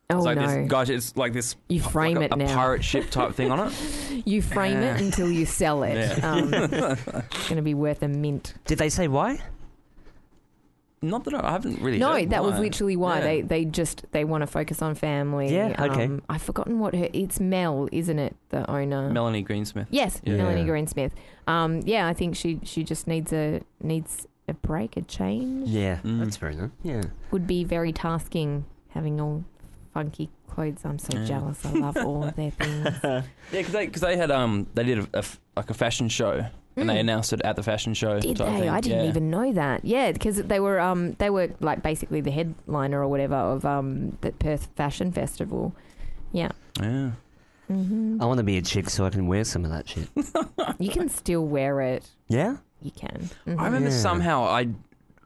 A: Oh
C: It's like
A: no.
C: this, gosh, it's like this.
A: You frame
C: like
A: it
C: a
A: now.
C: pirate ship type thing on it.
A: You frame it until you sell it.
C: Yeah.
A: It's going to be worth a mint.
B: Did they say why?
C: Not that I haven't really.
A: No,
C: heard
A: that was
C: why.
A: literally why
C: Yeah.
A: they want to focus on family.
B: Yeah, okay.
A: I've forgotten what it's Mel, isn't it? The owner.
C: Melanie Greensmith.
A: Yes,
B: Yeah.
A: Melanie Greensmith. Yeah, I think she just needs a break, a change.
B: Yeah.
C: Mm.
B: That's fair enough. Yeah.
A: Would be very tasking having all funky clothes. I'm so
C: Yeah.
A: jealous. I love all of their things.
C: Yeah, because they had they did a fashion show and they announced it at the fashion show.
A: Did
C: type
A: they?
C: thing.
A: I didn't
C: Yeah.
A: even know that. Yeah, because they were like basically the headliner or whatever of the Perth Fashion Festival. Yeah.
C: Yeah.
A: Hmm.
B: I want to be a chick so I can wear some of that shit.
A: You can still wear it.
B: Yeah?
A: You can.
C: I remember
B: Yeah.
C: somehow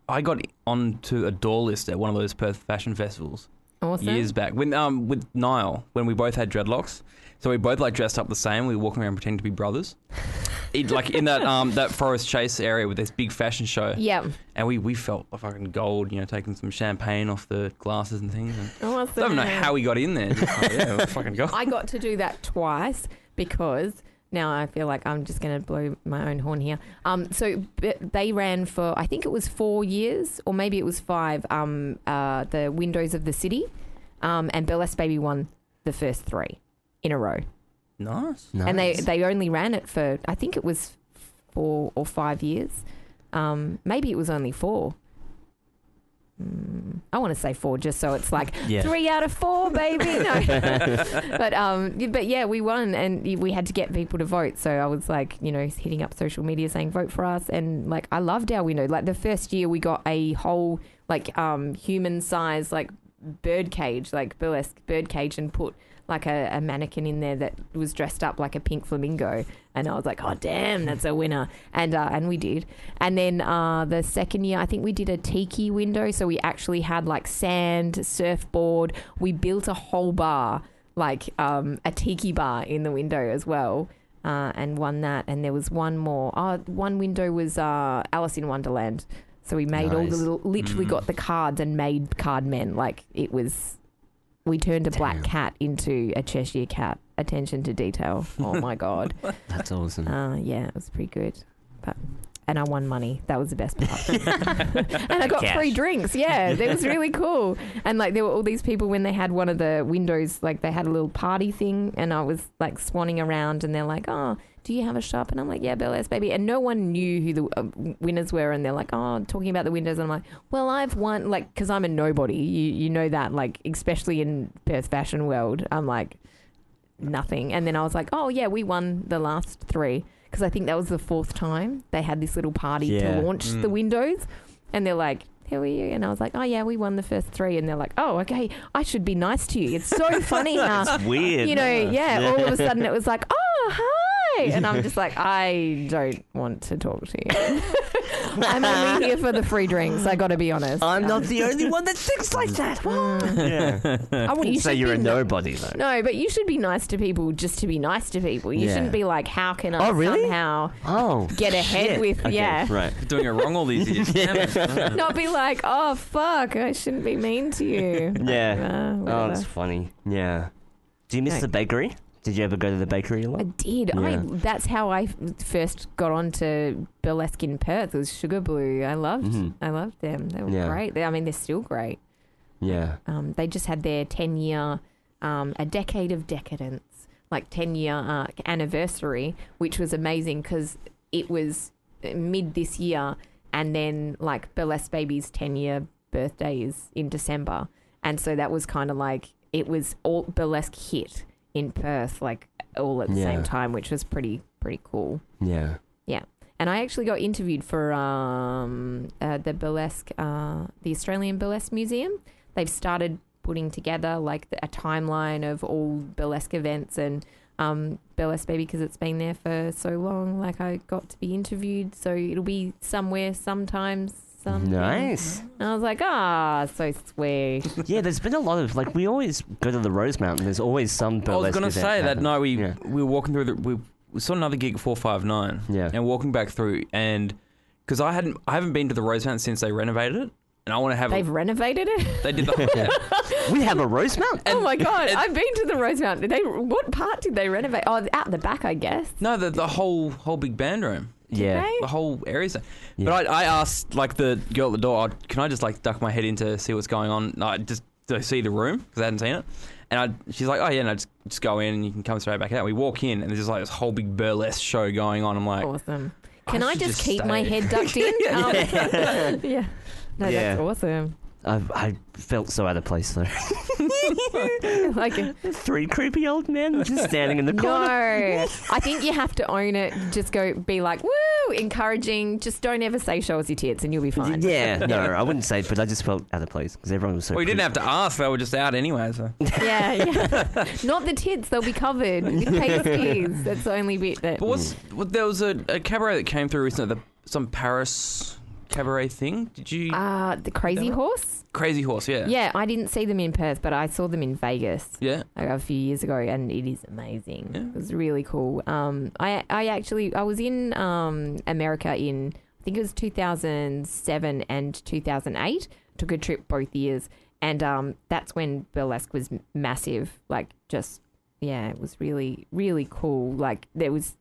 C: I got onto a door list at one of those Perth fashion festivals
A: Awesome.
C: years back with Niall when we both had dreadlocks. So we both like dressed up the same. We were walking around pretending to be brothers. Like in that that Forest Chase area with this big fashion show.
A: Yeah.
C: And we felt like fucking gold, taking some champagne off the glasses and things. And
A: Awesome.
C: I don't know how we got in there. Just like, yeah, fucking gold.
A: I got to do that twice because now I feel like I'm just going to blow my own horn here. So they ran for, I think it was 4 years or maybe it was 5, the Windows of the City. And Burlesque Baby won the first 3 in a row.
C: Nice.
A: And they only ran it for, I think it was 4 or 5 years. Maybe it was only 4. I want to say 4 just so it's like 3 out of 4, baby. No. But yeah, we won and we had to get people to vote. So I was like, hitting up social media saying vote for us. And like, I loved our window. Like the first year we got a whole like human size like bird cage, like burlesque bird cage and put like a mannequin in there that was dressed up like a pink flamingo, and I was like, oh damn, that's a winner. And we did. And then the second year, I think we did a tiki window, so we actually had like sand, surfboard. We built a whole bar, like a tiki bar in the window as well, and won that. And there was one more. One window was Alice in Wonderland. So we made all the literally got the cards and made card men. Like it was, we turned a black cat into a Cheshire cat. Attention to detail. Oh my God.
B: That's awesome.
A: Yeah, it was pretty good. And I won money. That was the best part. And I got free drinks. Yeah, it was really cool. And like there were all these people when they had one of the windows, like they had a little party thing, and I was like swanning around, and they're like, oh, do you have a shop? And I'm like, yeah, Burlesque Baby. And no one knew who the winners were. And they're like, oh, talking about the windows. And I'm like, well, I've won, like, because I'm a nobody. You know that, like, especially in Perth fashion world, I'm like, nothing. And then I was like, oh, yeah, we won the last 3. Because I think that was the 4th time they had this little party to launch the windows. And they're like, who are you? And I was like, oh, yeah, we won the first 3. And they're like, oh, okay, I should be nice to you. It's so funny how,
B: That's weird.
A: you know, all of a sudden it was like, oh, hi. And I'm just like, I don't want to talk to you. I'm only here for the free drinks, I got to be honest.
B: I'm not the only one that thinks like that. I wouldn't say you're a nobody, though.
A: No, but you should be nice to people just to be nice to people. You shouldn't be like, how can I somehow get ahead with,
B: Right.
C: Doing it wrong all these years.
A: Not be like, oh, fuck, I shouldn't be mean to you.
B: Yeah.
A: Whatever.
B: That's funny. Yeah. Do you miss the bakery? Did you ever go to the bakery a lot?
A: I did.
B: Yeah.
A: That's how I first got onto burlesque in Perth. It was Sugar Blue. I loved them. They were great. They're still great.
B: Yeah.
A: They just had their 10-year, a decade of decadence, like 10-year anniversary, which was amazing because it was mid this year, and then like Burlesque Baby's 10-year birthday is in December, and so that was kind of like it was all burlesque hit in Perth, like all at the same time, which was pretty cool.
B: Yeah.
A: Yeah. And I actually got interviewed for the burlesque, the Australian Burlesque Museum. They've started putting together like a timeline of all burlesque events, and Burlesque Baby, because it's been there for so long, like I got to be interviewed, so it'll be somewhere sometimes.
B: Nice.
A: And I was like, so sweet.
B: Yeah, there's been a lot of, like, we always go to the Rose Mountain. There's always some burlesque
C: I was going to say that night we were walking through we saw another gig at 459.
B: Yeah.
C: And walking back through, and because I haven't been to the Rose Mountain since they renovated it, and I want to have.
A: They've renovated it.
C: They did the.
B: We have a Rose Mountain.
A: Oh my God, I've been to the Rose Mountain. What part did they renovate? Oh, out the back, I guess.
C: No, the whole big band room.
B: Yeah.
A: Okay.
C: The whole area's there. Yeah. But I asked, like, the girl at the door, can I just, like, duck my head in to see what's going on? No, just to see the room, because I hadn't seen it. And she's like, oh, yeah, no, just go in and you can come straight back out. We walk in, and there's just, like, this whole big burlesque show going on. I'm like...
A: Awesome. Can I just keep
C: stay.
A: my head ducked in? Yeah. No, that's awesome.
B: I felt so out of place, though.
A: Like
B: 3 creepy old men just standing in the corner.
A: No, I think you have to own it. Just go be like, woo, encouraging. Just don't ever say show us your tits and you'll be fine.
B: Yeah, no, I wouldn't say it, but I just felt out of place because everyone was so
C: Well, you didn't have to ask. They were just out anyway, so...
A: Yeah. Not the tits. They'll be covered with pasties. That's the only bit that...
C: But there was a cabaret that came through recently, some Paris... cabaret thing. Did you?
A: The Crazy Horse?
C: Crazy Horse, yeah.
A: Yeah, I didn't see them in Perth, but I saw them in Vegas.
C: Yeah.
A: Like a few years ago, and it is amazing.
C: Yeah.
A: It was really cool. I was in America in, I think it was 2007 and 2008. Took a trip both years, and that's when burlesque was massive. Like, just, yeah, it was really, really cool. Like, there was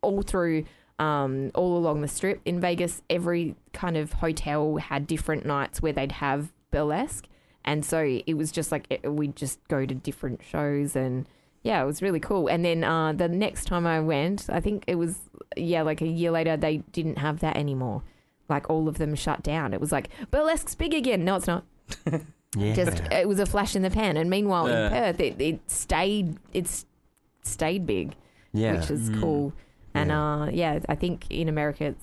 A: all through... all along the strip in Vegas, every kind of hotel had different nights where they'd have burlesque, and so it was just like we'd just go to different shows, and yeah, it was really cool. And then the next time I went, I think it was like a year later, they didn't have that anymore. Like, all of them shut down. It was like, burlesque's big again. No, it's not.
B: Yeah.
A: Just it was a flash in the pan. And meanwhile in Perth, it stayed big, which is cool. And I think in America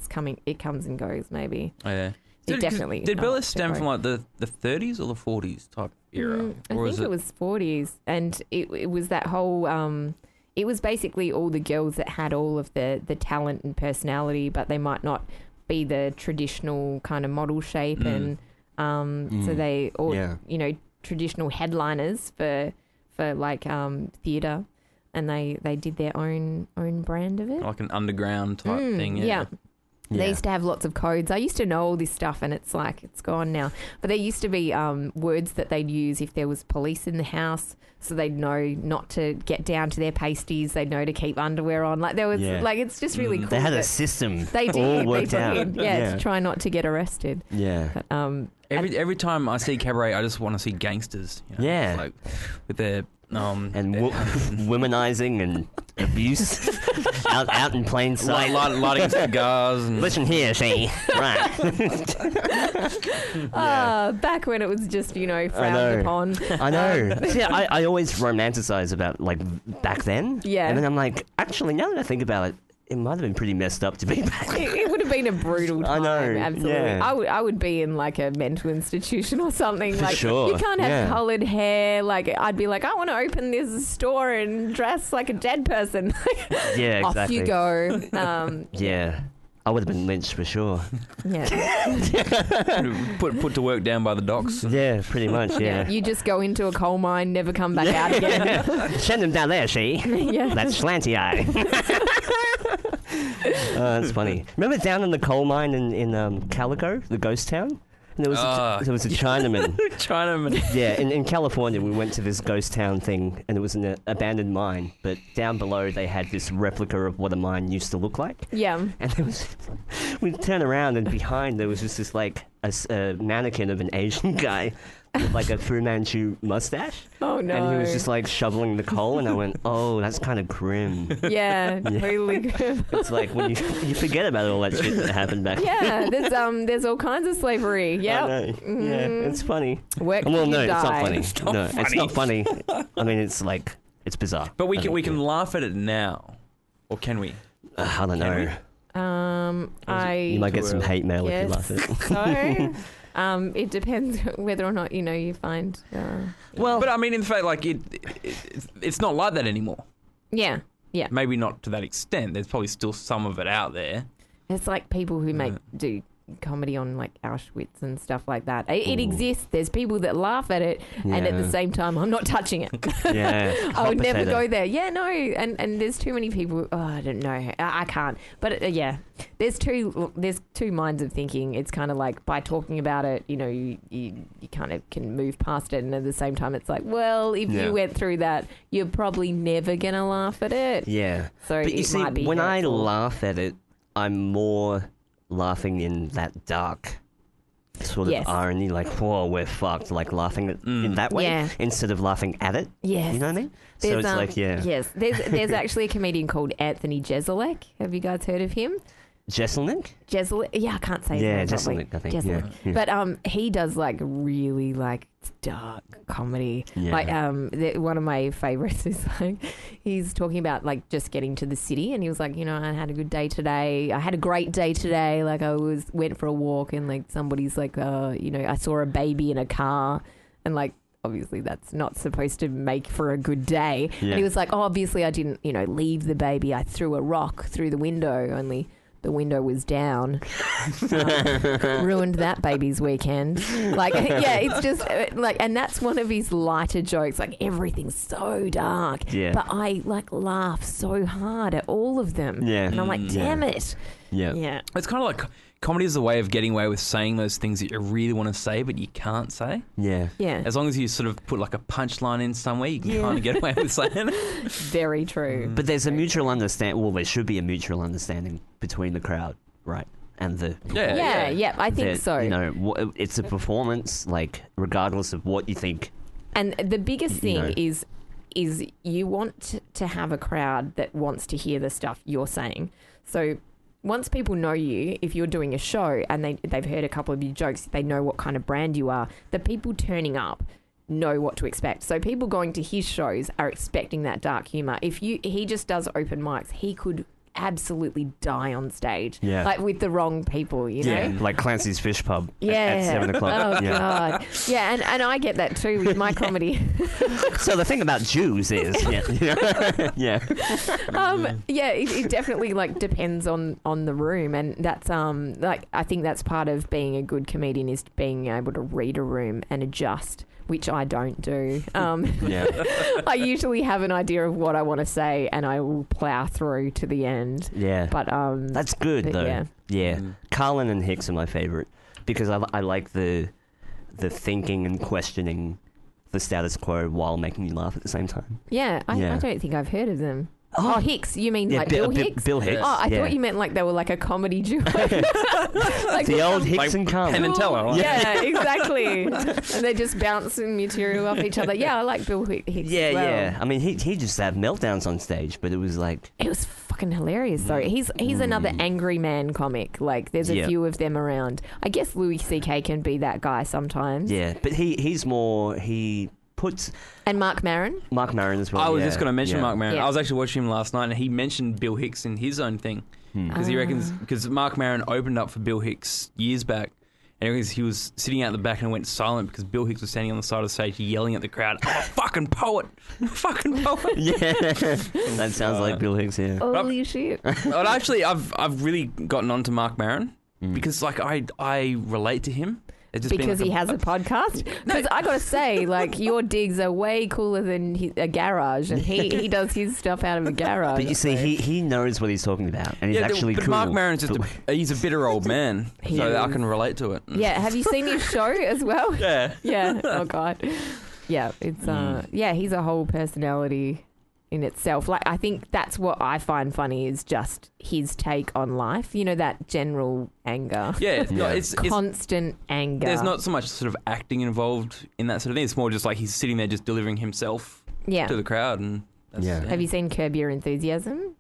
A: it comes and goes maybe.
C: Oh, yeah.
A: definitely.
C: Did burlesque stem
A: go.
C: from like the 30s or the 40s type era?
A: I think it was 40s, and it was that whole. It was basically all the girls that had all of the talent and personality, but they might not be the traditional kind of model shape, and so they all traditional headliners for like theatre, and they did their own brand of it,
C: like an underground type thing.
A: Yeah. They used to have lots of codes. I used to know all this stuff, and it's like it's gone now. But there used to be words that they'd use if there was police in the house, so they'd know not to get down to their pasties. They'd know to keep underwear on. Like there was, like it's just really cool.
B: They had a system.
A: They did.
B: All worked out.
A: To try not to get arrested.
B: Yeah.
A: But,
C: Every time I see cabaret, I just want to see gangsters. You know,
B: Yeah.
C: like with their
B: and womanizing and abuse out in plain sight.
C: lighting cigars. And
B: Listen here, she. Right.
A: back when it was just frowned upon.
B: I know. See, I always romanticize about like back then.
A: Yeah.
B: And then I'm like, actually, now that I think about it, it might have been pretty messed up to be back.
A: It would have been a brutal time.
B: I know,
A: Absolutely.
B: yeah.
A: I would be in like a mental institution or something. Like
B: sure,
A: you can't have
B: yeah.
A: coloured hair. Like I'd be like, I want to open this store and dress like a dead person.
B: Yeah, exactly.
A: Off you go.
B: Yeah. I would have been lynched for sure.
A: Yeah.
C: put to work down by the docks.
B: Yeah, pretty much, yeah.
A: You just go into a coal mine, never come back out again.
B: Send them down there, she.
A: Yeah.
B: That slanty eye. That's funny. Remember down in the coal mine in Calico, the ghost town? And there was a Chinaman.
C: Chinaman.
B: Yeah, in California, we went to this ghost town thing, and it was an abandoned mine. But down below, they had this replica of what a mine used to look like.
A: Yeah.
B: And there was, we'd turn around, and behind there was just this like a mannequin of an Asian guy with like a Fu Manchu mustache.
A: Oh no.
B: And he was just like shoveling the coal, and I went, "Oh, that's kind of grim."
A: Yeah, totally grim.
B: It's like when you forget about all that shit that happened back.
A: Yeah, there's all kinds of slavery. Yeah.
B: Yeah, it's funny.
A: Work
B: Well,
A: till
B: no,
A: you
B: it's not
A: die.
B: funny. It's not funny. I mean, it's bizarre.
C: But we
B: I
C: can
B: think,
C: we can laugh at it now, or can we?
B: I don't know. You might get some hate mail if you laugh at it.
A: So, it depends whether or not you find.
C: But I mean, in fact, like it's not like that anymore.
A: Yeah.
C: Maybe not to that extent. There's probably still some of it out there.
A: It's like people who do comedy on like Auschwitz and stuff like that. It exists. There's people that laugh at it, and at the same time, I'm not touching it.
B: Yeah,
A: I would never go there. Yeah, no, and there's too many people. Oh, I don't know. I can't. But there's two minds of thinking. It's kind of like by talking about it, you kind of can move past it, and at the same time, it's like, well, if you went through that, you're probably never gonna laugh at it.
B: Yeah.
A: So
B: but you see,
A: might be
B: when I
A: hurtful.
B: laugh at it, I'm more laughing in that dark sort of irony, like, whoa, we're fucked, like laughing in that way instead of laughing at it.
A: Yes.
B: You know what I mean?
A: There's,
B: so it's like,
A: Yes. There's actually a comedian called Anthony Jeselnik. Have you guys heard of him?
B: Jesselnik?
A: Yeah, I can't say his name properly.
B: Jesselnik, I think.
A: Jeselnik.
B: Yeah.
A: But he does like really like dark comedy.
B: Yeah.
A: Like one of my favorites is like he's talking about like just getting to the city, and he was like, I had a good day today. I had a great day today. Like I went for a walk, and like somebody's like, I saw a baby in a car, and like obviously that's not supposed to make for a good day.
B: Yeah.
A: And he was like, obviously I didn't, leave the baby. I threw a rock through the window, only the window was down. Ruined that baby's weekend. Like, it's just like, and that's one of his lighter jokes. Like everything's so dark, but I like laugh so hard at all of them. Yeah, and I'm like, damn it. Yeah.
C: It's kind of like comedy is a way of getting away with saying those things that you really want to say but you can't say.
B: Yeah.
C: As long as you sort of put like a punchline in somewhere, you can kind of get away with saying it.
A: Very true.
B: But there's a mutual understanding. Well, there should be a mutual understanding between the crowd, right? And the
A: I think so.
B: It's a performance, like regardless of what you think.
A: And the biggest thing is you want to have a crowd that wants to hear the stuff you're saying. So once people know you, if you're doing a show and they've heard a couple of your jokes, they know what kind of brand you are. The people turning up know what to expect. So people going to his shows are expecting that dark humor. If he just does open mics, he could absolutely die on stage.
B: Yeah.
A: Like with the wrong people, you know?
B: Yeah, like Clancy's Fish Pub
A: Yeah.
B: at 7 o'clock.
A: Oh, God. Yeah, and I get that too with my comedy.
B: So the thing about Jews is,
A: It definitely like depends on the room, and that's like I think that's part of being a good comedian is being able to read a room and adjust, which I don't do. I usually have an idea of what I want to say, and I will plow through to the end.
B: Yeah.
A: But
B: That's good though. Yeah. Carlin and Hicks are my favorite because I like the thinking and questioning the status quo while making you laugh at the same time.
A: Yeah, I don't think I've heard of them. Oh, Hicks. You mean like
B: Bill
A: Hicks?
B: Bill Hicks.
A: Oh, I thought you meant like they were like a comedy duo. Like
B: the old Hicks and Carlin.
C: Penn and Teller. Like.
A: Yeah, exactly. And they're just bouncing material off each other. Yeah, I like Bill Hicks as well.
B: Yeah. I mean, he just had meltdowns on stage, but it was like...
A: It was fucking hilarious, though. He's another angry man comic. Like, there's a few of them around. I guess Louis C.K. can be that guy sometimes.
B: Yeah, but he's more... He puts...
A: And Mark Maron?
B: Mark Maron as well.
C: I was just going to mention Mark Maron.
A: Yeah.
C: I was actually watching him last night, and he mentioned Bill Hicks in his own thing because he reckons because Mark Maron opened up for Bill Hicks years back, and he reckons he was sitting out the back and went silent because Bill Hicks was standing on the side of the stage yelling at the crowd, "Oh, fucking poet, fucking poet!"
B: Yeah, that sounds like Bill Hicks. Yeah.
A: Holy shit!
C: But actually, I've really gotten onto Mark Maron because like I relate to him.
A: Because he has a podcast? Because I got to say, like, your digs are way cooler than a garage, and he does his stuff out of a garage.
B: But you see, he knows what he's talking about, and he's actually
C: but
B: cool.
C: Mark Maron's just he's a bitter old man, so I can relate to it.
A: Yeah, have you seen his show as well?
C: Yeah.
A: Yeah, oh God. Yeah, it's, he's a whole personality in itself. Like, I think that's what I find funny is just his take on life. You know, that general anger.
C: Yeah, no,
A: it's constant anger.
C: There's not so much sort of acting involved in that sort of thing. It's more just like he's sitting there just delivering himself to the crowd. And
A: Have you seen Curb Your Enthusiasm?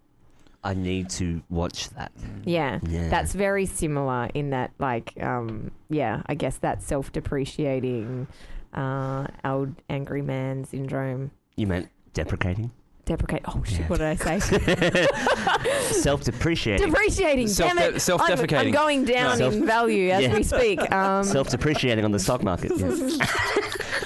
B: I need to watch that.
A: Yeah, that's very similar in that, like, I guess that self-depreciating old angry man syndrome.
B: You meant deprecating?
A: Oh shit! What did I say?
B: Self-depreciating.
A: Depreciating. Damn it!
C: Self-defecating.
A: I'm going down in value as we speak.
B: Self-depreciating on the stock market.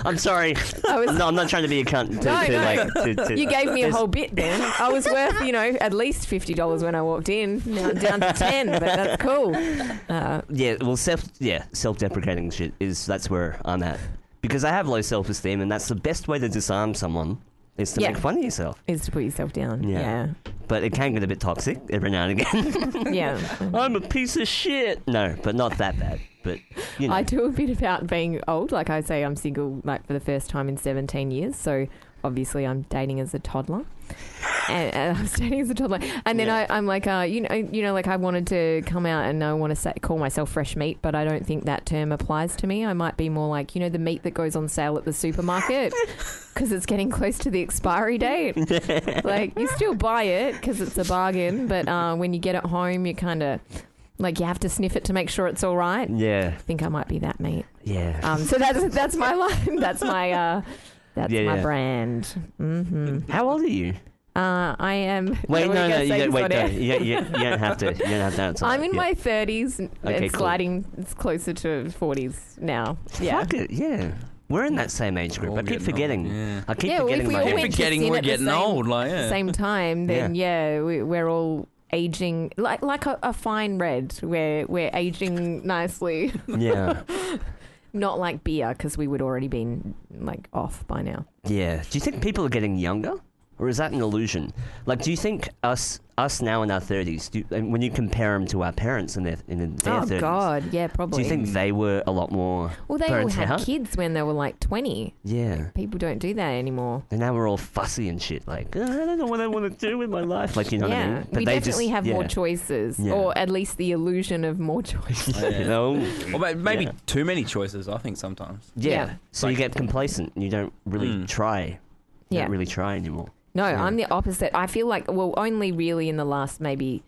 B: I'm sorry. I'm not trying to be a cunt.
A: You gave me a whole bit then. I was worth, at least $50 when I walked in. Now I'm down to 10, but that's cool.
B: Self-deprecating shit that's where I'm at because I have low self-esteem, and that's the best way to disarm someone. Is to make fun of yourself.
A: Is to put yourself down. Yeah.
B: But it can get a bit toxic every now and again.
A: Yeah.
B: I'm a piece of shit. No, but not that bad. But,
A: I do a bit about being old. Like I say, I'm single like for the first time in 17 years. So obviously I'm dating as a toddler. And I was dating as a toddler. And then I'm like, like I wanted to come out and I want to call myself fresh meat, but I don't think that term applies to me. I might be more like, the meat that goes on sale at the supermarket because it's getting close to the expiry date. Like, you still buy it because it's a bargain, but when you get it home, you kind of... Like, you have to sniff it to make sure it's all right.
B: Yeah.
A: I think I might be that meat.
B: Yeah.
A: So that's my line. That's my my brand. Mm-hmm.
B: How old are you?
A: I am.
B: Wait, no. You don't have to. You don't have to answer.
A: I'm in my 30s and
B: cool.
A: sliding. It's closer to 40s now. Yeah.
B: Fuck it. Yeah. We're in that same age group. I keep forgetting. I keep forgetting.
A: If we all went
C: we're getting old. Like,
A: at the same time, then we're all aging like a fine red. We're aging nicely.
B: Yeah.
A: Not like beer because we would already been like off by now.
B: Yeah. Do you think people are getting younger? Or is that an illusion? Like, do you think us now in our 30s, when you compare them to our parents in their 30s...
A: Oh, God, yeah, probably.
B: Do you think they were a lot more...
A: Well, they all had kids when they were like 20.
B: Yeah.
A: People don't do that anymore.
B: And now we're all fussy and shit. Like, I don't know what I want to do with my life. Like, you know what I mean? But
A: we definitely have more choices. Yeah. Or at least the illusion of more choices.
C: Well, maybe too many choices, I think, sometimes.
B: Yeah. So you get complacent and you don't really try. You don't really try anymore.
A: No, I'm the opposite. I feel like, only really in the last maybe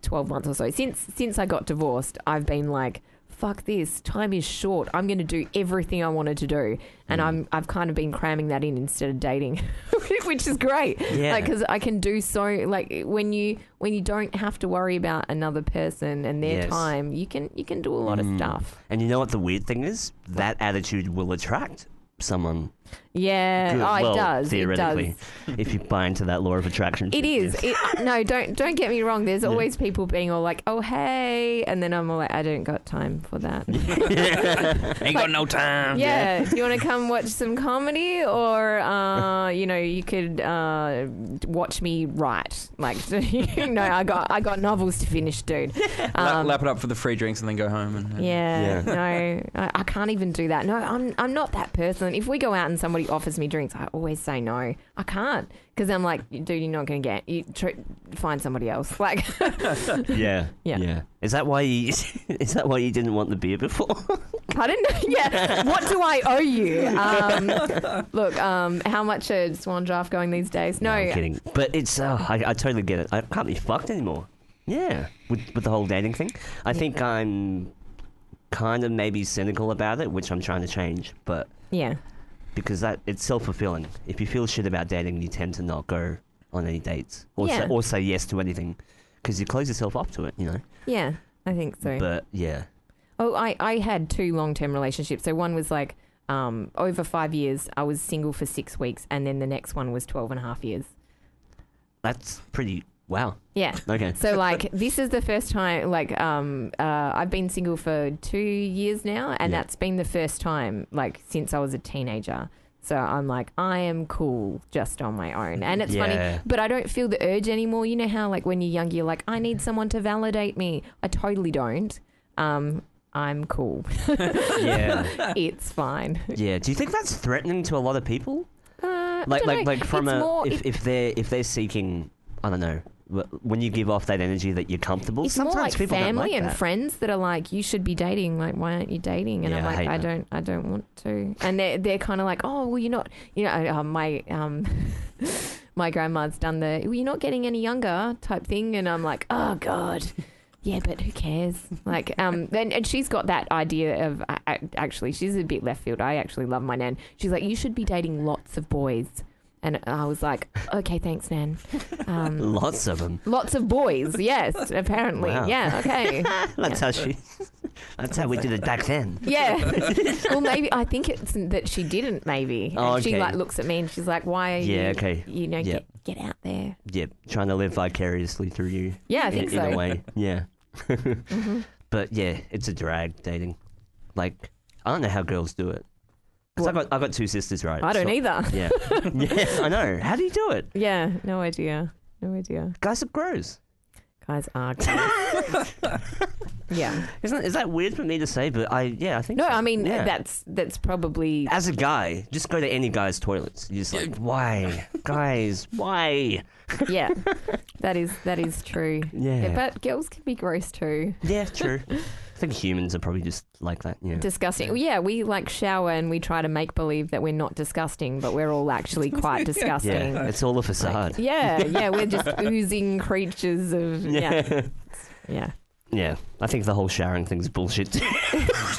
A: 12 months or so. Since I got divorced, I've been like, fuck this, time is short. I'm going to do everything I wanted to do. And I've kind of been cramming that in instead of dating, which is great.
B: Yeah.
A: Like, because I can do so, like, when you don't have to worry about another person and their
B: Yes.
A: time, you can do a lot of stuff.
B: And you know what the weird thing is? That attitude will attract someone.
A: Yeah.
B: Good.
A: Oh,
B: Well,
A: it does.
B: theoretically, if you buy into that law of attraction.
A: It is.
B: Yes.
A: No, don't get me wrong. There's always people being all like, "Oh, hey," and then I'm all like, "I don't got time for that."
C: Ain't got no time.
A: Yeah. Do you want to come watch some comedy, or you could watch me write? Like, I got novels to finish, dude.
C: Lap it up for the free drinks and then go home. And,
A: Yeah. No, I can't even do that. No, I'm not that person. If we go out and somebody offers me drinks, I always say no. I can't, because I'm like, dude, you're not going to find somebody else. Like,
B: Yeah.
A: Yeah.
B: Is that why you didn't want the beer before?
A: pardon? Yeah. What do I owe you? Look, how much is Swan Draft going these days? No,
B: I'm kidding. But it's I totally get it. I can't be fucked anymore. Yeah. With the whole dating thing. I think I'm kind of maybe cynical about it, which I'm trying to change, but
A: Yeah.
B: because it's self-fulfilling. If you feel shit about dating, you tend to not go on any dates or say yes to anything, because you close yourself up to it, you know.
A: Yeah, I think so.
B: But yeah.
A: Oh, I had 2 long-term relationships. So one was like over 5 years. I was single for 6 weeks, and then the next one was 12 and a half years.
B: That's pretty wow.
A: Yeah.
B: Okay.
A: So like this is the first time, like I've been single for 2 years now, and that's been the first time like since I was a teenager. So I'm like, I am cool just on my own. And it's funny, but I don't feel the urge anymore. You know how like when you're younger, you're like, I need someone to validate me. I totally don't. I'm cool.
B: Yeah.
A: It's fine.
B: Yeah. Do you think that's threatening to a lot of people?
A: I don't know.
B: Like from
A: It's more-
B: if they're seeking, I don't know, when you give off that energy that you're comfortable.
A: It's more
B: sometimes
A: like
B: people don't
A: family
B: like
A: and
B: that.
A: friends that are like, you should be dating. Like, why aren't you dating? And
B: Yeah,
A: I'm
B: I
A: like,
B: hate
A: I don't want to. And they're kind of like, oh, well, you're not. You know, my my grandma's done the, well, you're not getting any younger type thing, and I'm like, oh god. Yeah, but who cares? Like, and she's got that idea of actually, she's a bit left field. I actually love my nan. She's like, you should be dating lots of boys. And I was like, okay, thanks, Nan.
B: Lots of them.
A: Lots of boys, yes, apparently.
B: Wow.
A: Yeah, okay.
B: That's how we did it back then.
A: Yeah. Well, maybe, I think it's that she didn't, maybe.
B: Oh,
A: And she
B: okay.
A: like looks at me and she's like, why are you,
B: Okay.
A: you know,
B: Yeah.
A: get out there.
B: Yeah, trying to live vicariously through you.
A: Yeah, I think
B: in
A: so.
B: a way. Yeah.
A: Mm-hmm.
B: But yeah, it's a drag dating. Like, I don't know how girls do it. Because I got 2 sisters, right?
A: I don't
B: So-
A: either.
B: Yeah. Yeah, I know. How do you do it?
A: Yeah, no idea. No idea.
B: Guys are gross.
A: Guys are gross. Yeah.
B: Is that weird for me to say? But I think
A: No,
B: so.
A: I mean,
B: Yeah.
A: that's probably...
B: As a guy, just go to any guy's toilets. You're just like, why? Guys, why?
A: Yeah, that is true.
B: Yeah.
A: But girls can be gross too.
B: Yeah, true. I think humans are probably just like that. Yeah.
A: Disgusting. Well, yeah, we like shower and we try to make believe that we're not disgusting, but we're all actually quite disgusting.
B: Yeah, it's all a facade.
A: Yeah, we're just oozing creatures of yeah.
B: Yeah, I think the whole showering thing's bullshit.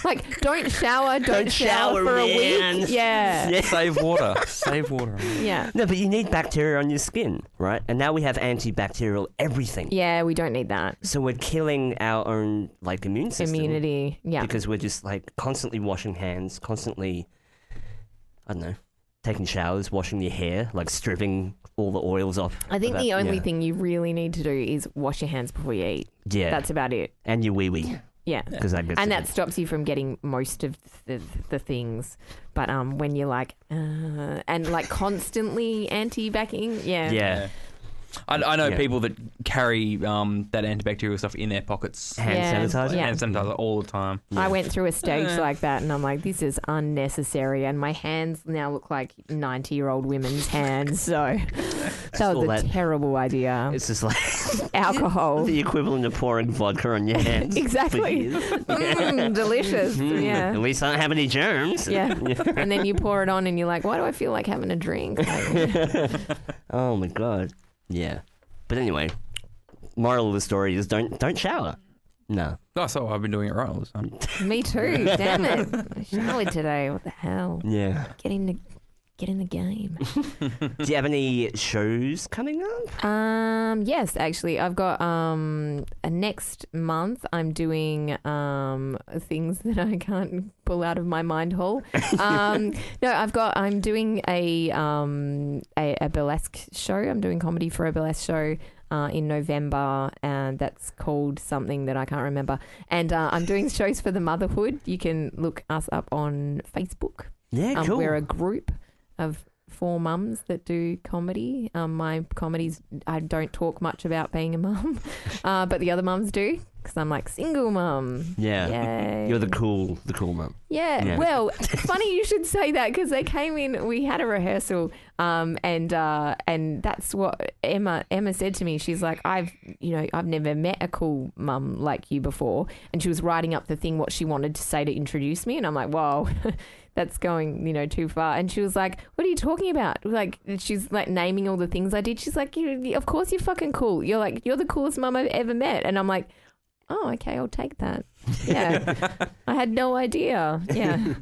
A: Like, don't shower
B: Don't shower,
A: for a
B: man.
A: week. Yeah.
C: Save water. Save water.
A: Yeah.
B: No, but you need bacteria on your skin, right? And now we have antibacterial everything.
A: Yeah, we don't need that.
B: So we're killing our own like immune system.
A: Immunity. Yeah.
B: Because we're just like constantly washing hands, constantly, I don't know, taking showers, washing your hair, like stripping all the oils off.
A: I think
B: of
A: the
B: that.
A: only
B: Yeah.
A: thing you really need to do is wash your hands before you eat.
B: Yeah.
A: That's about it.
B: And your wee-wee.
A: Yeah.
B: Because that gets
A: And
B: to
A: that stops you from getting most of the things. But when you're like, and like constantly anti-backing, yeah.
B: Yeah.
C: I know
B: Yeah.
C: people that carry that antibacterial stuff in their pockets.
B: Hand sanitizer?
A: Yeah.
C: Hand sanitizer all the time.
A: I went through a stage like that and I'm like, this is unnecessary. And my hands now look like 90-year-old women's hands. So that
B: all
A: was a
B: that-
A: terrible idea.
B: It's just like
A: Alcohol.
B: the equivalent of pouring vodka on your hands.
A: Exactly. Delicious.
B: At
A: Yeah.
B: least I don't have any germs.
A: Yeah. And then you pour it on and you're like, why do I feel like having a drink? Like,
B: Oh my god. Yeah. But anyway, moral of the story is don't shower. No.
C: Oh, so I've been doing it right all the time.
A: Me too. Damn it. I showered today. What the hell?
B: Yeah.
A: Get in the game.
B: Do you have any shows coming up?
A: Yes, actually, I've got next month. I'm doing things that I can't pull out of my mind hole. No, I'm doing a burlesque show. I'm doing comedy for a burlesque show in November, and that's called something that I can't remember. And I'm doing shows for the motherhood. You can look us up on Facebook.
B: Yeah, cool.
A: We're a group of 4 mums that do comedy. My comedies, I don't talk much about being a mum, but the other mums do, because I'm like single mum.
B: Yeah.
A: Yay.
B: You're the cool mum.
A: Yeah. Well, funny you should say that, because they came in, we had a rehearsal, and that's what Emma said to me. She's like, I've never met a cool mum like you before, and she was writing up the thing what she wanted to say to introduce me, and I'm like, whoa. That's going, too far. And she was like, what are you talking about? Like, she's like naming all the things I did. She's like, of course you're fucking cool. You're the coolest mum I've ever met. And I'm like, oh, okay, I'll take that. Yeah. I had no idea. Yeah.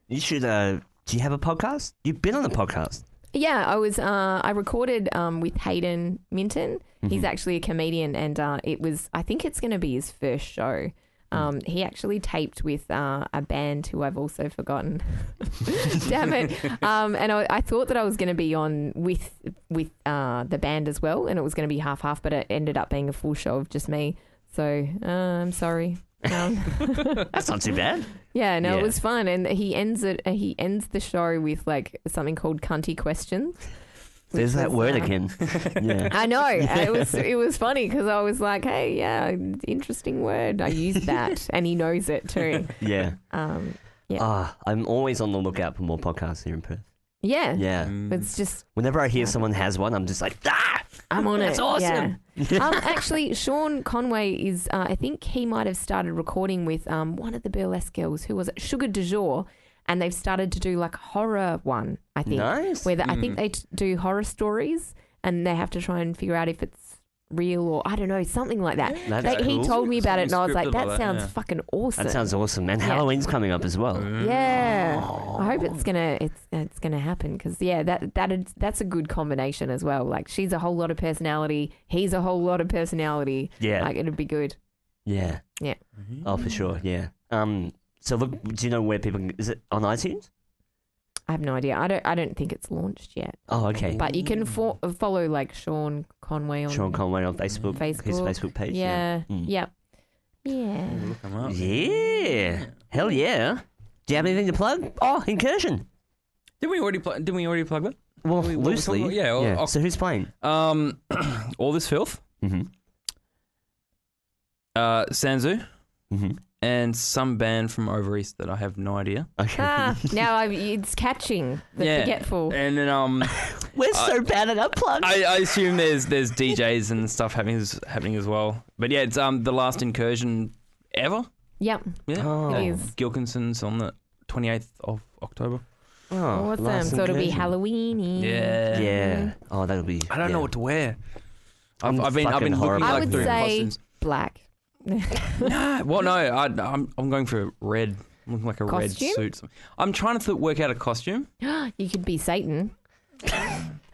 B: You should, do you have a podcast? You've been on a podcast.
A: Yeah, I recorded with Hayden Minton. He's actually a comedian, and I think it's going to be his first show. He actually taped with a band who I've also forgotten. Damn it. And I thought that I was going to be on with the band as well, and it was going to be half-half, but it ended up being a full show of just me. So I'm sorry.
B: That's not too bad.
A: Yeah, no, it was fun. And he ends the show with like something called cunty questions.
B: There's that word again. Yeah.
A: I know. It was funny because I was like, hey, yeah, interesting word. I used that, and he knows it too.
B: Yeah.
A: Yeah.
B: I'm always on the lookout for more podcasts here in Perth.
A: Yeah.
B: Yeah.
A: It's just
B: whenever I hear someone has one, I'm just like,
A: I'm on it.
B: That's awesome.
A: Yeah. Actually, Sean Conway is, I think he might have started recording with one of the burlesque girls. Who was it? Sugar du Jour. And they've started to do like a horror one, I think.
B: Nice.
A: Where I think they do horror stories, and they have to try and figure out if it's real or, I don't know, something like that.
B: That's
A: He
B: cool.
A: told me about it, and I was like,
C: Scripted
A: that
C: like
A: sounds
C: that,
A: fucking awesome.
B: That sounds awesome. And Halloween's coming up as well.
A: Yeah. I hope it's gonna happen, because that's a good combination as well. Like, she's a whole lot of personality, he's a whole lot of personality.
B: Yeah.
A: Like, it'd be good.
B: Yeah.
A: Yeah.
B: Oh, for sure. Yeah. So look, do you know where people is it on iTunes?
A: I have no idea. I don't think it's launched yet.
B: Oh, okay.
A: But you can follow like Sean Conway on
B: Facebook. His Facebook page.
A: Yeah.
B: Mm.
A: Yep. Yeah.
C: Look 'em up.
B: Yeah. Hell yeah. Do you have anything to plug? Oh, Incursion.
C: Didn't we already plug that?
B: Well,
C: What we
B: loosely.
C: talking about? Yeah.
B: So who's playing?
C: All This Filth.
B: Mm-hmm.
C: Sanzu.
B: Mm-hmm.
C: And some band from over east that I have no idea.
B: Okay.
A: Now it's catching the forgetful.
C: And then
B: We're so bad at our plugs.
C: I assume there's DJs and stuff happening as well. But yeah, it's the last Incursion ever.
A: Yep.
C: Yeah.
B: Oh.
A: It is.
C: Gilkinson's on the 28th of October.
B: Oh,
A: Awesome.
B: last
A: So it'll be
B: Incursion.
A: Halloween-y.
C: Yeah.
B: Yeah. Oh, that'll be.
C: I don't know what to wear. I've
B: I'm
C: been
B: fucking
C: looking
B: horrible.
A: I
C: like
A: would
C: through
A: say
C: costumes.
A: black.
C: Nah, well, no, I'm going for red. I'm looking like a
A: Costume?
C: red suit. I'm trying to work out a costume.
A: You could be Satan.
B: He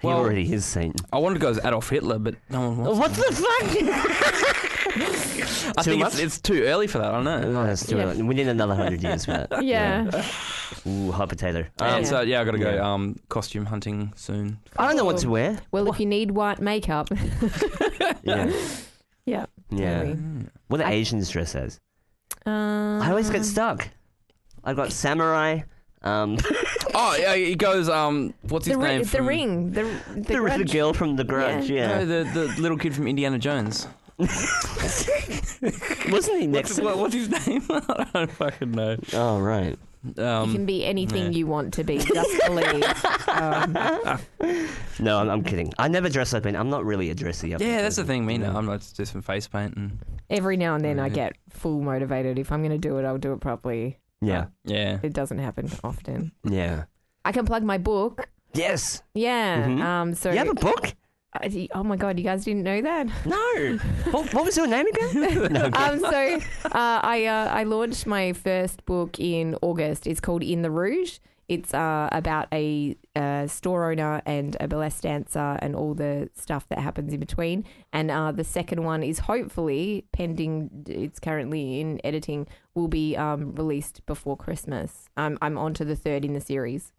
C: Well-
B: already is Satan.
C: I wanted to go as Adolf Hitler, but no one wants.
B: What the fuck?
C: I
B: Too
C: think
B: much?
C: it's too early for that. I don't know.
B: No, that's too
A: Yeah.
B: early. We need another 100 years for that.
A: Yeah.
B: Ooh, hot potato.
C: And so yeah, I got to go
B: Yeah.
C: costume hunting soon.
B: I don't know what to wear.
A: Well, if you need white makeup.
B: Yeah.
A: Yeah.
B: Yeah.
A: Maybe.
B: What do Asians dress as? I always get
A: Um,
B: stuck. I've got samurai.
C: Oh yeah, he goes. What's his name?
A: The ring. The
B: The
A: grudge.
B: girl from The Grudge. Yeah.
C: No, the little kid from Indiana Jones.
B: Wasn't he next?
C: What's his name? I don't fucking know.
B: Oh right.
A: You can be anything
C: yeah.
A: you want to be. Just believe.
B: No, I'm kidding. I never dress up in. I'm not really a dressy up.
C: Yeah, that's the thing. Me now, I'm not just some face paint and
A: Every now and then I get full motivated. If I'm going to do it, I'll do it properly.
B: Yeah.
C: yeah.
A: It doesn't happen often.
B: Yeah.
A: I can plug my book.
B: Yes.
A: Yeah.
B: Mhm.
A: So
B: You have a book?
A: Oh my God, you guys didn't know that?
B: No. What was your name again? No, okay.
A: I launched my first book in August. It's called In the Rouge. It's about a store owner and a burlesque dancer and all the stuff that happens in between. And the second one is hopefully pending. It's currently in editing. Will be released before Christmas. I'm on to the third in the series.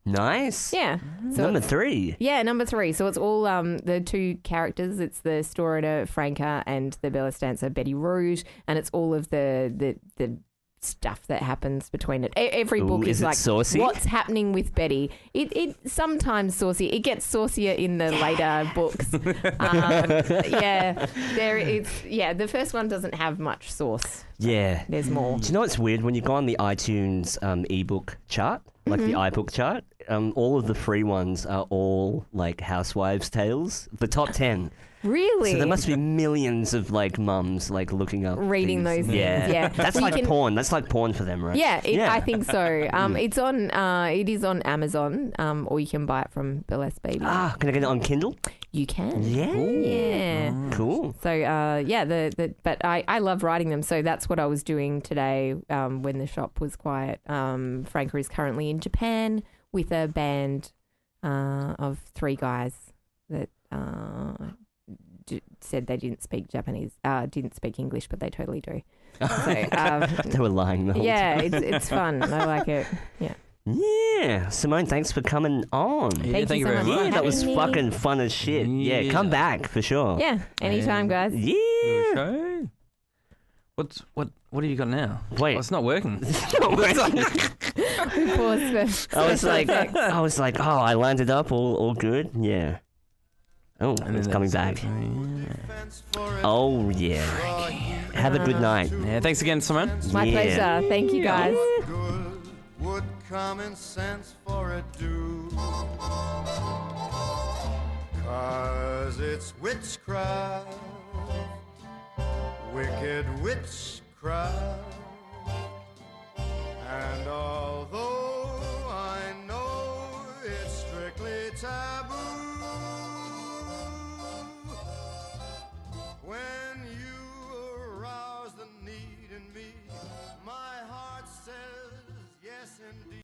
B: Nice.
A: Yeah. So
B: Number 3.
A: Yeah, number 3. So it's all the 2 characters. It's the store owner Franca and the burlesque dancer Betty Rouge, and it's all of the stuff that happens between it. Every book is
B: it
A: like
B: saucy?
A: What's happening with Betty. It sometimes saucy. It gets saucier in the later books. The first one doesn't have much sauce.
B: Yeah.
A: There's more.
B: Do you know what's weird? When you go on the iTunes ebook chart, like the iBook chart, all of the free ones are all like housewives' tales. The top 10.
A: Really?
B: So there must be millions of like mums like looking up
A: reading
B: things.
A: those things. Yeah.
B: That's
A: Well,
B: like porn. That's like porn for them, right?
A: Yeah, I think so. It's on. It is on Amazon, or you can buy it from Burlesque Baby.
B: Can I get it on Kindle?
A: You can.
B: Yeah.
A: Yeah.
B: Cool.
A: So but I love writing them. So that's what I was doing today when the shop was quiet. Franca is currently in Japan with a band of 3 guys that said they didn't speak didn't speak English, but they totally do. So,
B: They were lying the whole
A: yeah,
B: time.
A: it's fun. I like it. Yeah.
B: Yeah. Simone, thanks for coming on.
C: Yeah, thank you
A: so
C: very
A: much.
C: much.
B: Yeah, that was
A: having me.
B: fucking fun as shit. Yeah, come back for sure.
A: Yeah, anytime, guys.
B: Yeah.
C: Show. What have you got now?
B: Wait.
C: Oh, it's not working.
A: We paused first.
B: I was like, oh, I lined it up, all good. Yeah. Oh,
C: And
B: it's
C: then
B: coming
C: that's
B: back.
C: it.
B: Oh yeah. Have a good night.
C: Yeah, thanks again, Simone.
A: My
B: Yeah.
A: pleasure. Thank you, guys.
E: Good would common sense for it do? 'Cause it's witchcraft, wicked witchcraft.